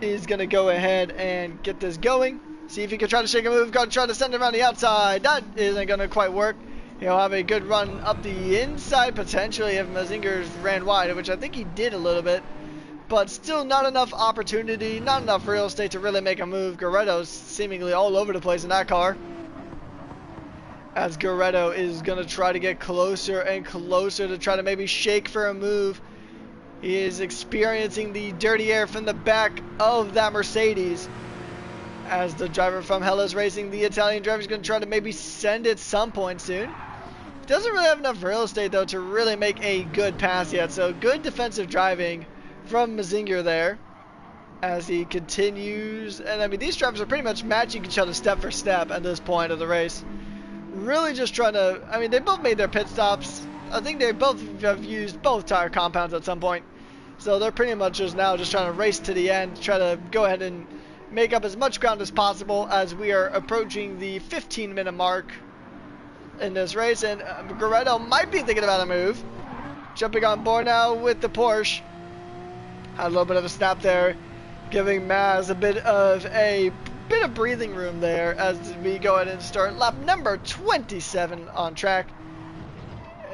is going to go ahead and get this going. See if he can try to shake a move. Going to try to send it around the outside. That isn't going to quite work. He'll have a good run up the inside potentially if Mazinger's ran wide, which I think he did a little bit. But still not enough opportunity, not enough real estate to really make a move. Guerretto's seemingly all over the place in that car. As Guerretto is going to try to get closer and closer to try to maybe shake for a move. He is experiencing the dirty air from the back of that Mercedes. As the driver from Hellas Racing, the Italian driver, is going to try to maybe send it some point soon. Doesn't really have enough real estate though to really make a good pass yet. So good defensive driving from Mazinger there. As he continues, and I mean these drivers are pretty much matching each other step for step at this point of the race. Really just trying to, I mean they both made their pit stops. I think they both have used both tire compounds at some point. So they're pretty much just now just trying to race to the end, try to go ahead and make up as much ground as possible as we are approaching the 15-minute mark in this race. And Guerretto might be thinking about a move. Jumping on board now with the Porsche. Had a little bit of a snap there, giving Maz a bit of breathing room there as we go ahead and start lap number 27 on track.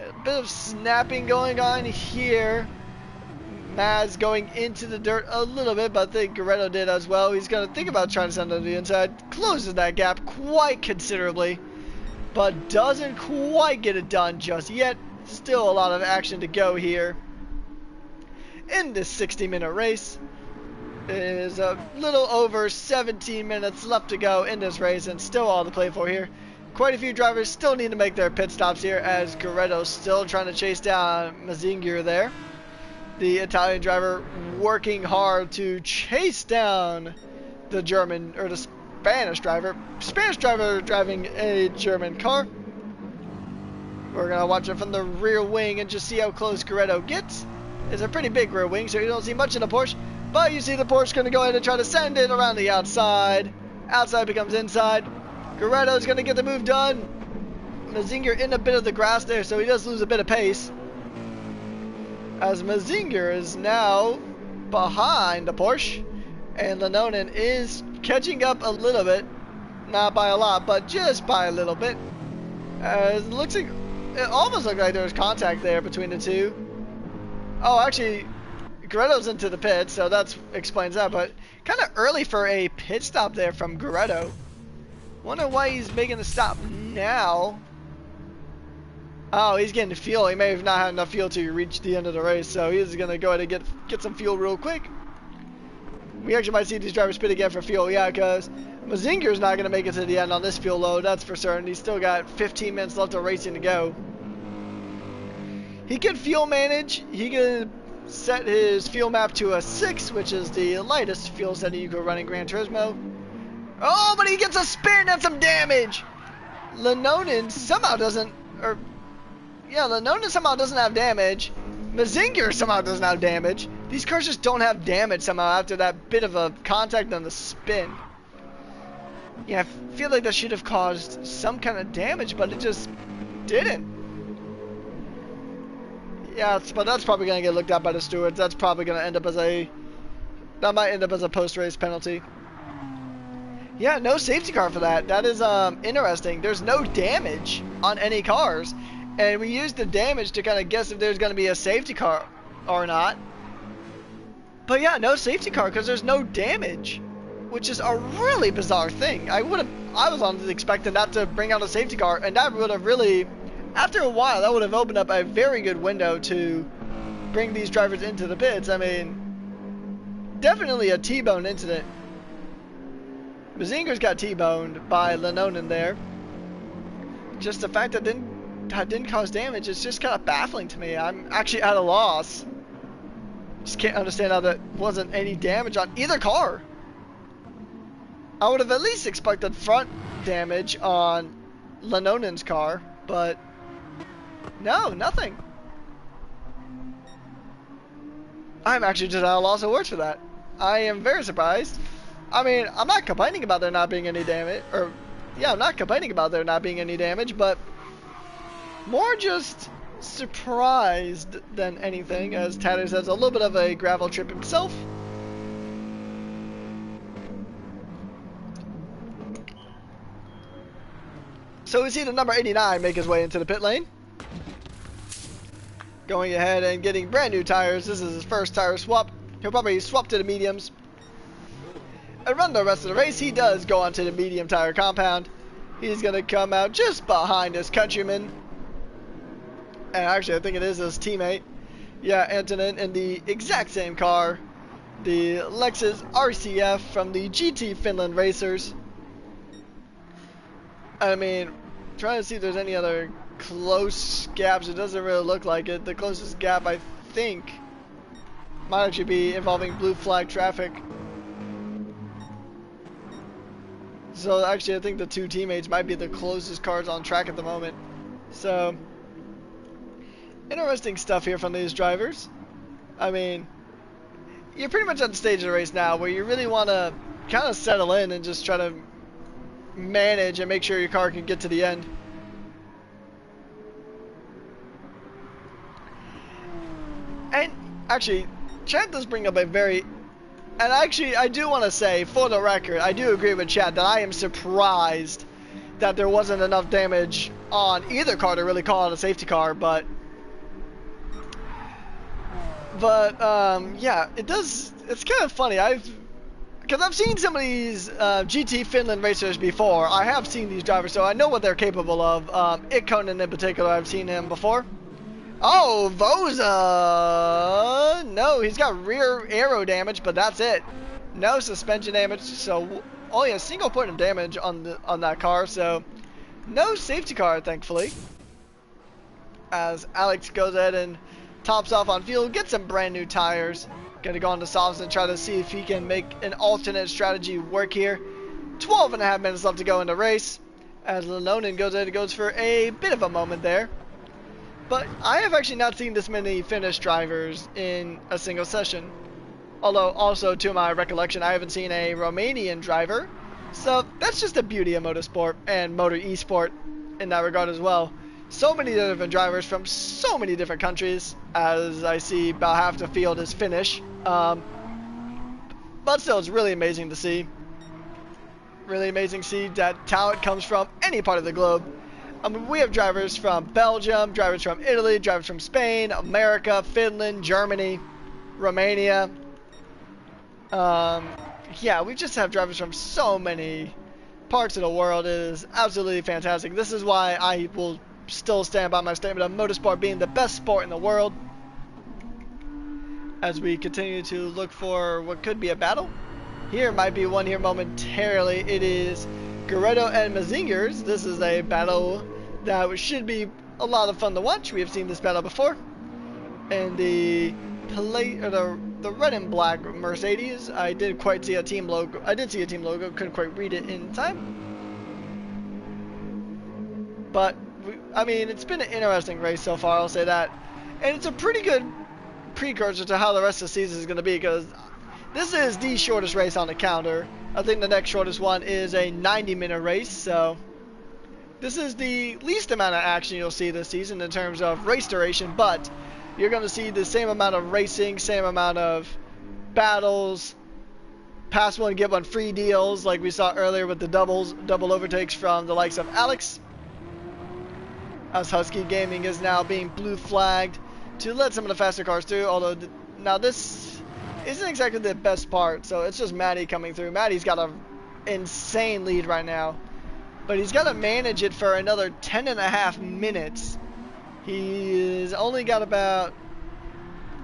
A bit of snapping going on here. Maz going into the dirt a little bit, but I think Guerretto did as well. He's going to think about trying to send it to the inside. Closes that gap quite considerably, but doesn't quite get it done just yet. Still a lot of action to go here in this 60-minute race. There's a little over 17 minutes left to go in this race, and still all to play for here. Quite a few drivers still need to make their pit stops here, as Guerretto's still trying to chase down Mazinger there. The Italian driver working hard to chase down the German, or the Spanish driver. Spanish driver driving a German car. We're going to watch it from the rear wing and just see how close Guerretto gets. It's a pretty big rear wing, so you don't see much in the Porsche. But you see the Porsche going to go ahead and try to send it around the outside. Outside becomes inside. Guerretto's going to get the move done. Mazinger in a bit of the grass there, so he does lose a bit of pace. As Mazinger is now behind the Porsche, and Lenonen is catching up a little bit, not by a lot, but just by a little bit. It looks like, it almost looked like there was contact there between the two. Oh, actually, Guerretto's into the pit, so that explains that, but kind of early for a pit stop there from Guerretto. Wonder why he's making the stop now. Oh, he's getting fuel. He may have not had enough fuel to reach the end of the race, so he's going to go ahead and get some fuel real quick. We actually might see these drivers pit again for fuel, yeah, because Mazinger's not going to make it to the end on this fuel load, that's for certain. He's still got 15 minutes left of racing to go. He can fuel manage. He can set his fuel map to a 6, which is the lightest fuel setting you can run in Gran Turismo. Oh, but he gets a spin and some damage! Lenonen somehow doesn't, Lenonen somehow doesn't have damage. Mazinger somehow doesn't have damage. These cars just don't have damage somehow after that bit of a contact on the spin. Yeah, I feel like that should have caused some kind of damage, but it just didn't. Yeah, but that's probably going to get looked at by the stewards. That's probably going to end up as that might end up as a post-race penalty. Yeah, no safety car for that. That is interesting. There's no damage on any cars. And we used the damage to kind of guess if there's going to be a safety car or not. But yeah, no safety car because there's no damage. which is a really bizarre thing. I was honestly expecting that to bring out a safety car, and that would have really, after a while, that would have opened up a very good window to bring these drivers into the pits. I mean, definitely a T-bone incident. Mazinger's got T-boned by Lenonen there. Just the fact that didn't cause damage is just kind of baffling to me. I'm actually at a loss. Just can't understand how that wasn't any damage on either car. I would have at least expected front damage on Lenonen's car, but no, nothing. I'm actually just at a loss of words for that. I am very surprised. I mean, I'm not complaining about there not being any damage, or yeah, I'm not complaining about there not being any damage, but more just surprised than anything, as Tatters has a little bit of a gravel trip himself. So we see the number 89 make his way into the pit lane. Going ahead and getting brand new tires. This is his first tire swap. He'll probably swap to the mediums. And run the rest of the race. He does go onto the medium tire compound. He's going to come out just behind his countryman. And actually, I think it is his teammate. Yeah, Antonin in the exact same car. The Lexus RCF from the GT Finland Racers. I mean, trying to see if there's any other close gaps. It doesn't really look like it. The closest gap, I think, might actually be involving blue flag traffic. So actually, I think the two teammates might be the closest cars on track at the moment. So interesting stuff here from these drivers. I mean, you're pretty much at the stage of the race now where you really want to kind of settle in and just try to manage and make sure your car can get to the end. And actually, Chad does bring up a very, and actually I do want to say, for the record, I do agree with Chad that I am surprised that there wasn't enough damage on either car to really call it a safety car, but yeah, it's kind of funny. Because I've seen some of these GT Finland racers before. I have seen these drivers, so I know what they're capable of. Ikkonen in particular, I've seen him before. Oh, Voza! No, he's got rear aero damage, but that's it. No suspension damage, so only a single point of damage on that car, so no safety car, thankfully. As Alex goes ahead and tops off on fuel, gets some brand new tires. Gonna go on to softs and try to see if he can make an alternate strategy work here. 12.5 minutes left to go in the race. As Lenonen goes ahead and goes for a bit of a moment there. But I have actually not seen this many Finnish drivers in a single session. Although, also to my recollection, I haven't seen a Romanian driver. So that's just the beauty of motorsport and motor esport in that regard as well. So many different drivers from so many different countries, as I see about half the field is Finnish. But still, it's really amazing to see. Really amazing to see that talent comes from any part of the globe. I mean, we have drivers from Belgium, drivers from Italy, drivers from Spain, America, Finland, Germany, Romania. Yeah, we just have drivers from so many parts of the world. It is absolutely fantastic. This is why I will still stand by my statement of motorsport being the best sport in the world. As we continue to look for what could be a battle. Here might be one here momentarily. It is Guerrero and Mazingers. This is a battle that should be a lot of fun to watch. We have seen this battle before. And the red and black Mercedes. I did quite see a team logo. I did see a team logo. Couldn't quite read it in time. But I mean, it's been an interesting race so far, I'll say that. And it's a pretty good precursor to how the rest of the season is going to be, because this is the shortest race on the calendar. I think the next shortest one is a 90-minute race, so this is the least amount of action you'll see this season in terms of race duration, but you're going to see the same amount of racing, same amount of battles, pass one, get one free deals, like we saw earlier with the double overtakes from the likes of Alex. As Husky Gaming is now being blue flagged to let some of the faster cars through, although now this isn't exactly the best part. So it's just Matty coming through. Matty's got an insane lead right now, but he's got to manage it for another 10.5 minutes. He's only got about...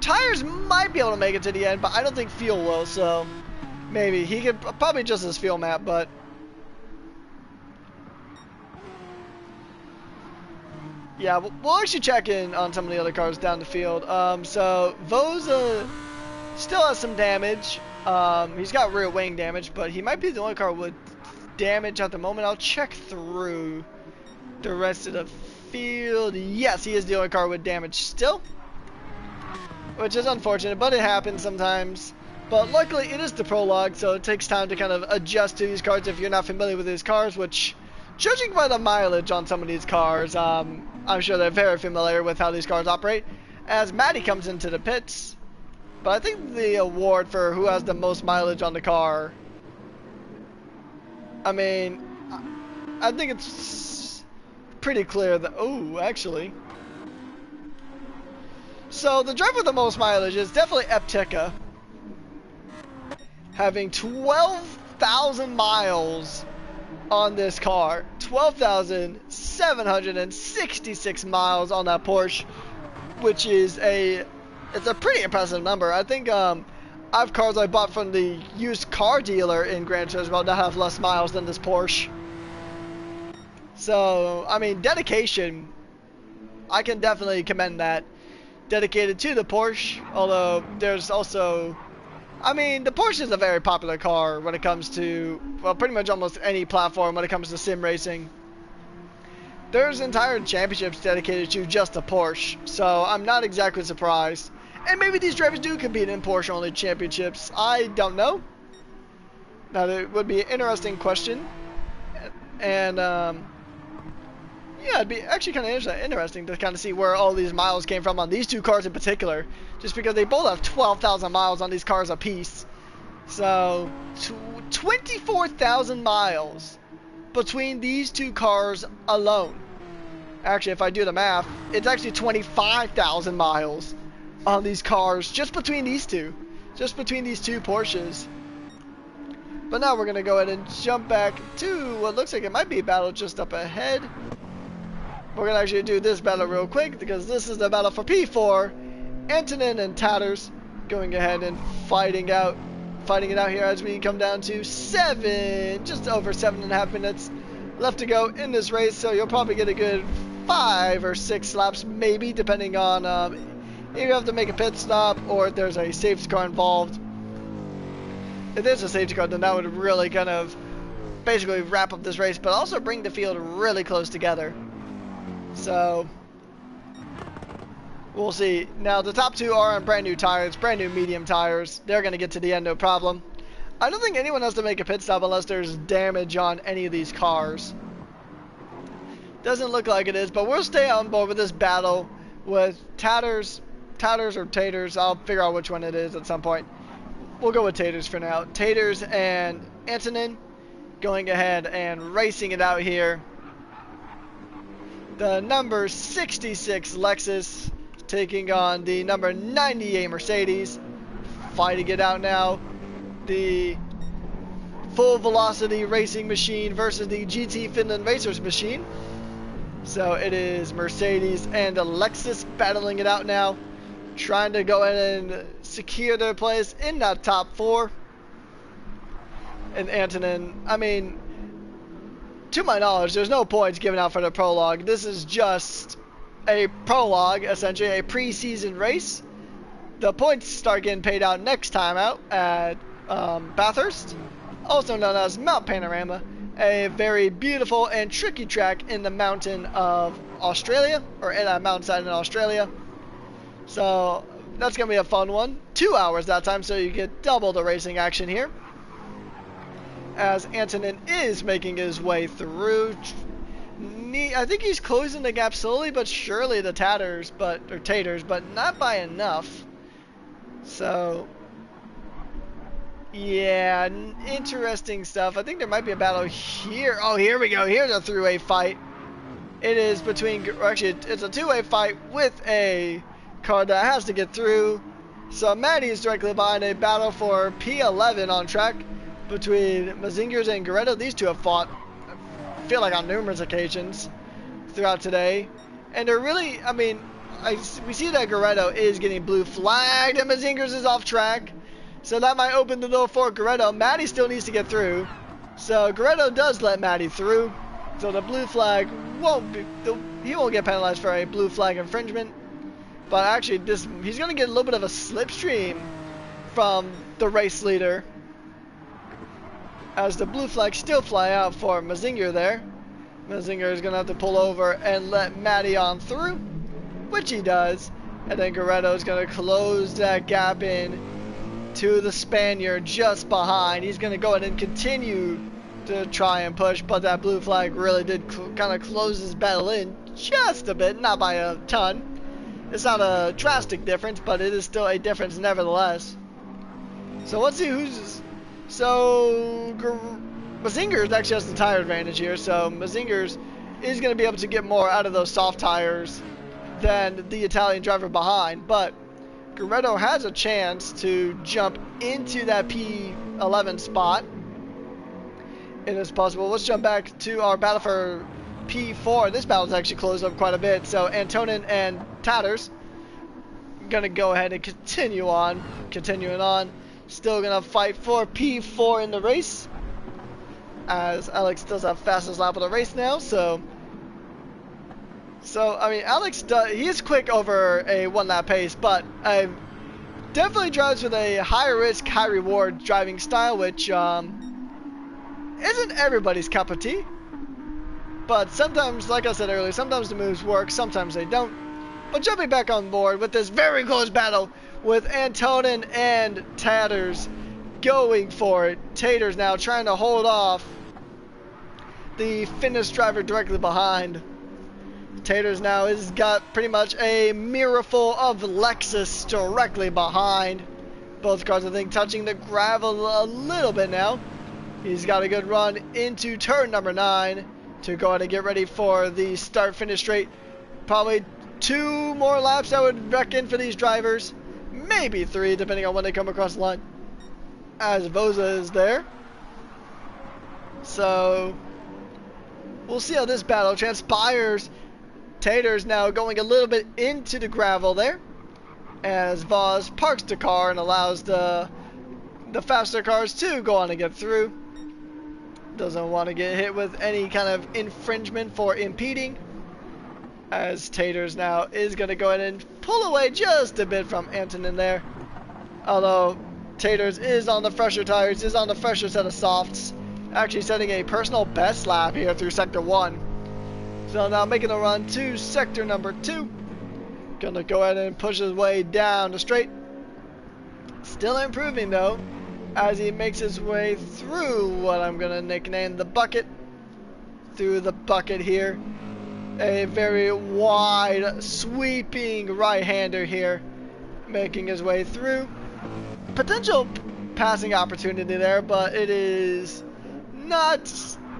Tires might be able to make it to the end, but I don't think fuel will, so maybe. He could probably just his fuel map, but... Yeah, we'll actually check in on some of the other cars down the field. So Voza still has some damage. He's got rear wing damage, but he might be the only car with damage at the moment. I'll check through the rest of the field. Yes, he is the only car with damage still, which is unfortunate, but it happens sometimes. But luckily, it is the Prologue, so it takes time to kind of adjust to these cars if you're not familiar with these cars, which, judging by the mileage on some of these cars, I'm sure they're very familiar with how these cars operate. As Matty comes into the pits, but I think the award for who has the most mileage on the car, I mean, I think it's pretty clear that, oh, actually. So the driver with the most mileage is definitely Eptica, having 12,000 miles on this car. 12,766 miles on that Porsche, which is it's a pretty impressive number. I think I have cars I bought from the used car dealer in Gran Turismo that have less miles than this Porsche. So, I mean, dedication, I can definitely commend that. Dedicated to the Porsche, although there's also... I mean, the Porsche is a very popular car when it comes to, well, pretty much almost any platform when it comes to sim racing. There's entire championships dedicated to just a Porsche, so I'm not exactly surprised. And maybe these drivers do compete in Porsche-only championships. I don't know. Now, that would be an interesting question. And, yeah, it'd be actually kind of interesting to kind of see where all these miles came from on these two cars in particular. Just because they both have 12,000 miles on these cars apiece. So, 24,000 miles between these two cars alone. Actually, if I do the math, it's actually 25,000 miles on these cars just between these two. Just between these two Porsches. But now we're going to go ahead and jump back to what looks like it might be a battle just up ahead. We're going to actually do this battle real quick because this is the battle for P4. Antonin and Tatters going ahead and fighting it out here as we come down to just over 7.5 minutes left to go in this race. So you'll probably get a good 5 or 6 laps, maybe, depending on if you have to make a pit stop or if there's a safety car involved. If there's a safety car, then that would really kind of basically wrap up this race, but also bring the field really close together. So we'll see. Now the top two are on brand new tires, brand new medium tires. They're going to get to the end no problem. I don't think anyone has to make a pit stop unless there's damage on any of these cars. Doesn't look like it is, but we'll stay on board with this battle with Tatters or Taters. I'll figure out which one it is at some point. We'll go with Taters for now. Taters and Antonin going ahead and racing it out here. The number 66 Lexus taking on the number 98 Mercedes. Fighting it out now. The full velocity racing machine versus the GT Finland Racers machine. So it is Mercedes and Lexus battling it out now. Trying to go in and secure their place in that top 4. And Antonin, I mean, to my knowledge, there's no points given out for the Prologue. This is just a Prologue, essentially a pre-season race. The points start getting paid out next time out at Bathurst, also known as Mount Panorama, a very beautiful and tricky track in the mountain of Australia, or in a mountainside in Australia. So that's going to be a fun one. 2 hours that time, so you get double the racing action here. As Antonin is making his way through. I think he's closing the gap slowly but surely to Taters, but not by enough. So, yeah, interesting stuff. I think there might be a battle here. Oh, here we go. Here's a three-way fight. It is between, actually, it's a two-way fight with a car that has to get through. So Maddie is directly behind a battle for P11 on track between Mazingers and Goretto. These two have fought, I feel like, on numerous occasions throughout today. And they're really, I mean, we see that Goretto is getting blue flagged and Mazingers is off track. So that might open the door for Goretto. Maddie still needs to get through. So Goretto does let Maddie through. So the blue flag won't be, he won't get penalized for a blue flag infringement. But actually, he's going to get a little bit of a slipstream from the race leader, as the blue flags still fly out for Mazinger there. Mazinger is going to have to pull over and let Maddie on through, which he does. And then Goretto is going to close that gap in to the Spaniard just behind. He's going to go ahead and continue to try and push, but that blue flag really did kind of close his battle in just a bit, not by a ton. It's not a drastic difference, but it is still a difference nevertheless. So let's see who's... So Mazingers actually has the tire advantage here, so Mazingers is going to be able to get more out of those soft tires than the Italian driver behind, but Goretto has a chance to jump into that P11 spot. It is possible. Let's jump back to our battle for P4. This battle's actually closed up quite a bit. So Antonin and Tatters gonna go ahead and continuing on. Still gonna fight for P4 in the race, as Alex does have fastest lap of the race now. So I mean, Alex he is quick over a 1 lap pace, but definitely drives with a high risk, high reward driving style, which isn't everybody's cup of tea. But sometimes, like I said earlier, sometimes the moves work, sometimes they don't. But jumping back on board with this very close battle with Antonin and Tatters going for it. Taters now trying to hold off the Finnish driver directly behind. Taters now has got pretty much a mirror full of Lexus directly behind. Both cars, I think, touching the gravel a little bit now. He's got a good run into turn number 9 to go ahead and get ready for the start-finish straight. Probably 2 more laps, I would reckon, for these drivers. Maybe 3, depending on when they come across the line, as Voza is there. So we'll see how this battle transpires. Taters now going a little bit into the gravel there, as Voz parks the car and allows the faster cars to go on and get through. Doesn't want to get hit with any kind of infringement for impeding, as Taters now is going to go ahead and pull away just a bit from Antonin there. Although Taters is on the fresher tires, is on the fresher set of softs, actually setting a personal best lap here through sector 1. So now making a run to sector number 2. Gonna go ahead and push his way down the straight. Still improving though, as he makes his way through what I'm gonna nickname the bucket. Through the bucket here. A very wide, sweeping right-hander here, making his way through. Potential passing opportunity there, but it is not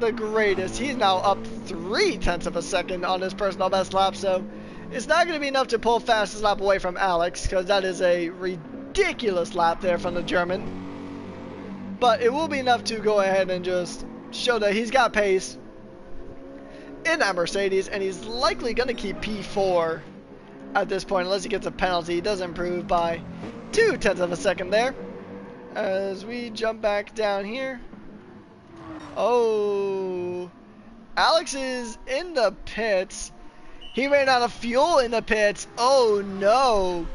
the greatest. He's now up 0.3 of a second on his personal best lap, so it's not going to be enough to pull fastest lap away from Alex, because that is a ridiculous lap there from the German. But it will be enough to go ahead and just show that he's got pace in that Mercedes, and he's likely going to keep P4 at this point unless he gets a penalty. He does improve by 0.2 of a second there. As we jump back down here. Oh, Alex is in the pits. He ran out of fuel in the pits. Oh no.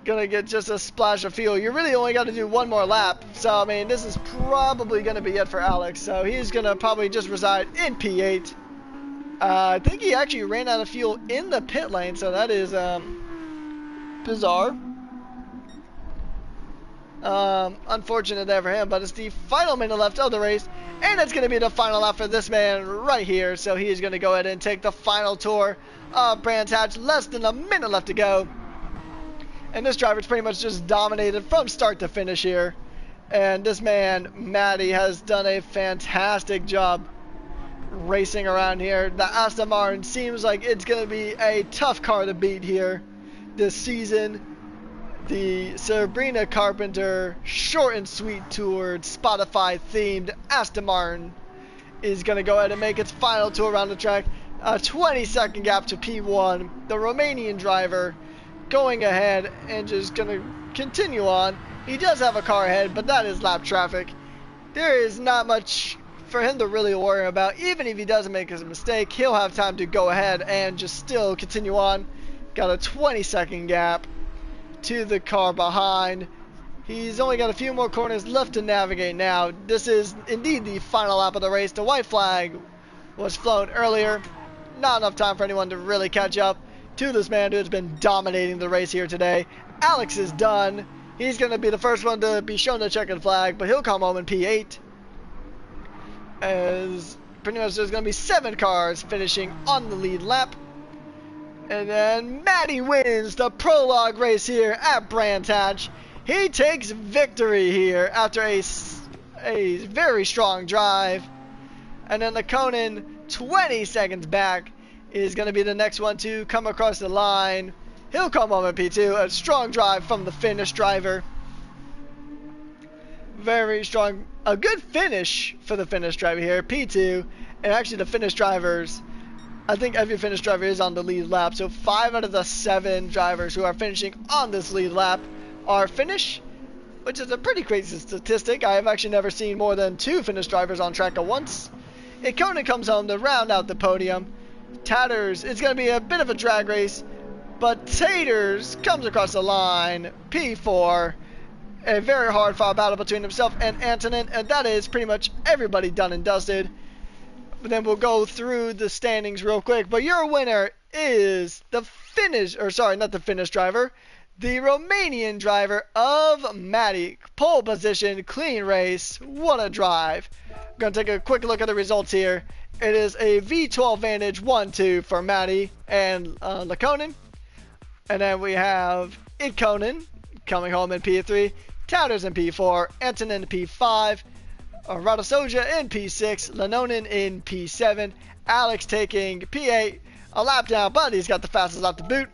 Gonna get just a splash of fuel. You really only got to do 1 more lap. So, I mean, this is probably going to be it for Alex. So, he's going to probably just reside in P8. I think he actually ran out of fuel in the pit lane. So, that is bizarre. Unfortunate there for him. But it's the final minute left of the race. And it's going to be the final lap for this man right here. So, he is going to go ahead and take the final tour of Brands Hatch. Less than a minute left to go. And this driver's pretty much just dominated from start to finish here. And this man, Matty, has done a fantastic job racing around here. The Aston Martin seems like it's going to be a tough car to beat here this season. the Sabrina Carpenter short and sweet toured Spotify themed Aston Martin is going to go ahead and make its final tour around the track. A 20-second gap to P1. The Romanian driver going ahead and just going to continue on. He does have a car ahead, but that is lap traffic. There is not much for him to really worry about. Even if he doesn't make a mistake, he'll have time to go ahead and just still continue on. Got a 20-second gap to the car behind. He's only got a few more corners left to navigate now. This is indeed the final lap of the race. The white flag was flown earlier. Not enough time for anyone to really catch up to this man who has been dominating the race here today. Alex is done. He's going to be the first one to be shown the checkered flag, but he'll come home in P8. As pretty much there's going to be 7 cars finishing on the lead lap. And then Matty wins the prologue race here at Brands Hatch. He takes victory here after a very strong drive. And then the Conan, 20 seconds back, is going to be the next one to come across the line. He'll come home in P2. A strong drive from the Finnish driver. Very strong. A good finish for the Finnish driver here. P2. And actually the Finnish drivers, I think every Finnish driver is on the lead lap. So 5 out of the 7 drivers who are finishing on this lead lap are Finnish, which is a pretty crazy statistic. I have actually never seen more than 2 Finnish drivers on track at once. Ikonen comes home to round out the podium. Tatters, it's going to be a bit of a drag race, but Taters comes across the line, P4. A very hard fought battle between himself and Antonin, and that is pretty much everybody done and dusted. But then we'll go through the standings real quick. But your winner is the Finnish, or sorry, not the Finnish driver, the Romanian driver of Matty. Pole position, clean race, what a drive. I'm going to take a quick look at the results here. It is a V12 Vantage 1-2 for Matty and Lakonen. And then we have Ikonen coming home in P3, Tatters in P4, Antonin in P5, Radosoja in P6, Lanonen in P7, Alex taking P8, a lap down, but he's got the fastest lap to boot.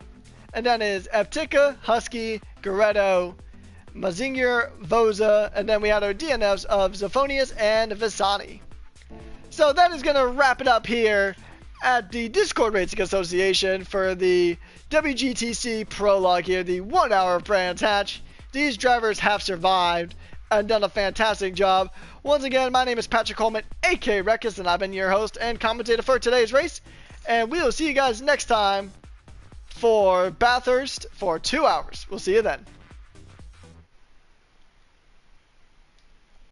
And then is Eptica, Husky, Goretto, Mazinger, Voza, and then we had our DNFs of Zophonius and Visani. So that is going to wrap it up here at the Discord Racing Association for the WGTC Prologue here, the 1 hour Brands Hatch. These drivers have survived and done a fantastic job. Once again, my name is Patrick Coleman, aka Rekkas, and I've been your host and commentator for today's race. And we will see you guys next time for Bathurst for 2 hours. We'll see you then.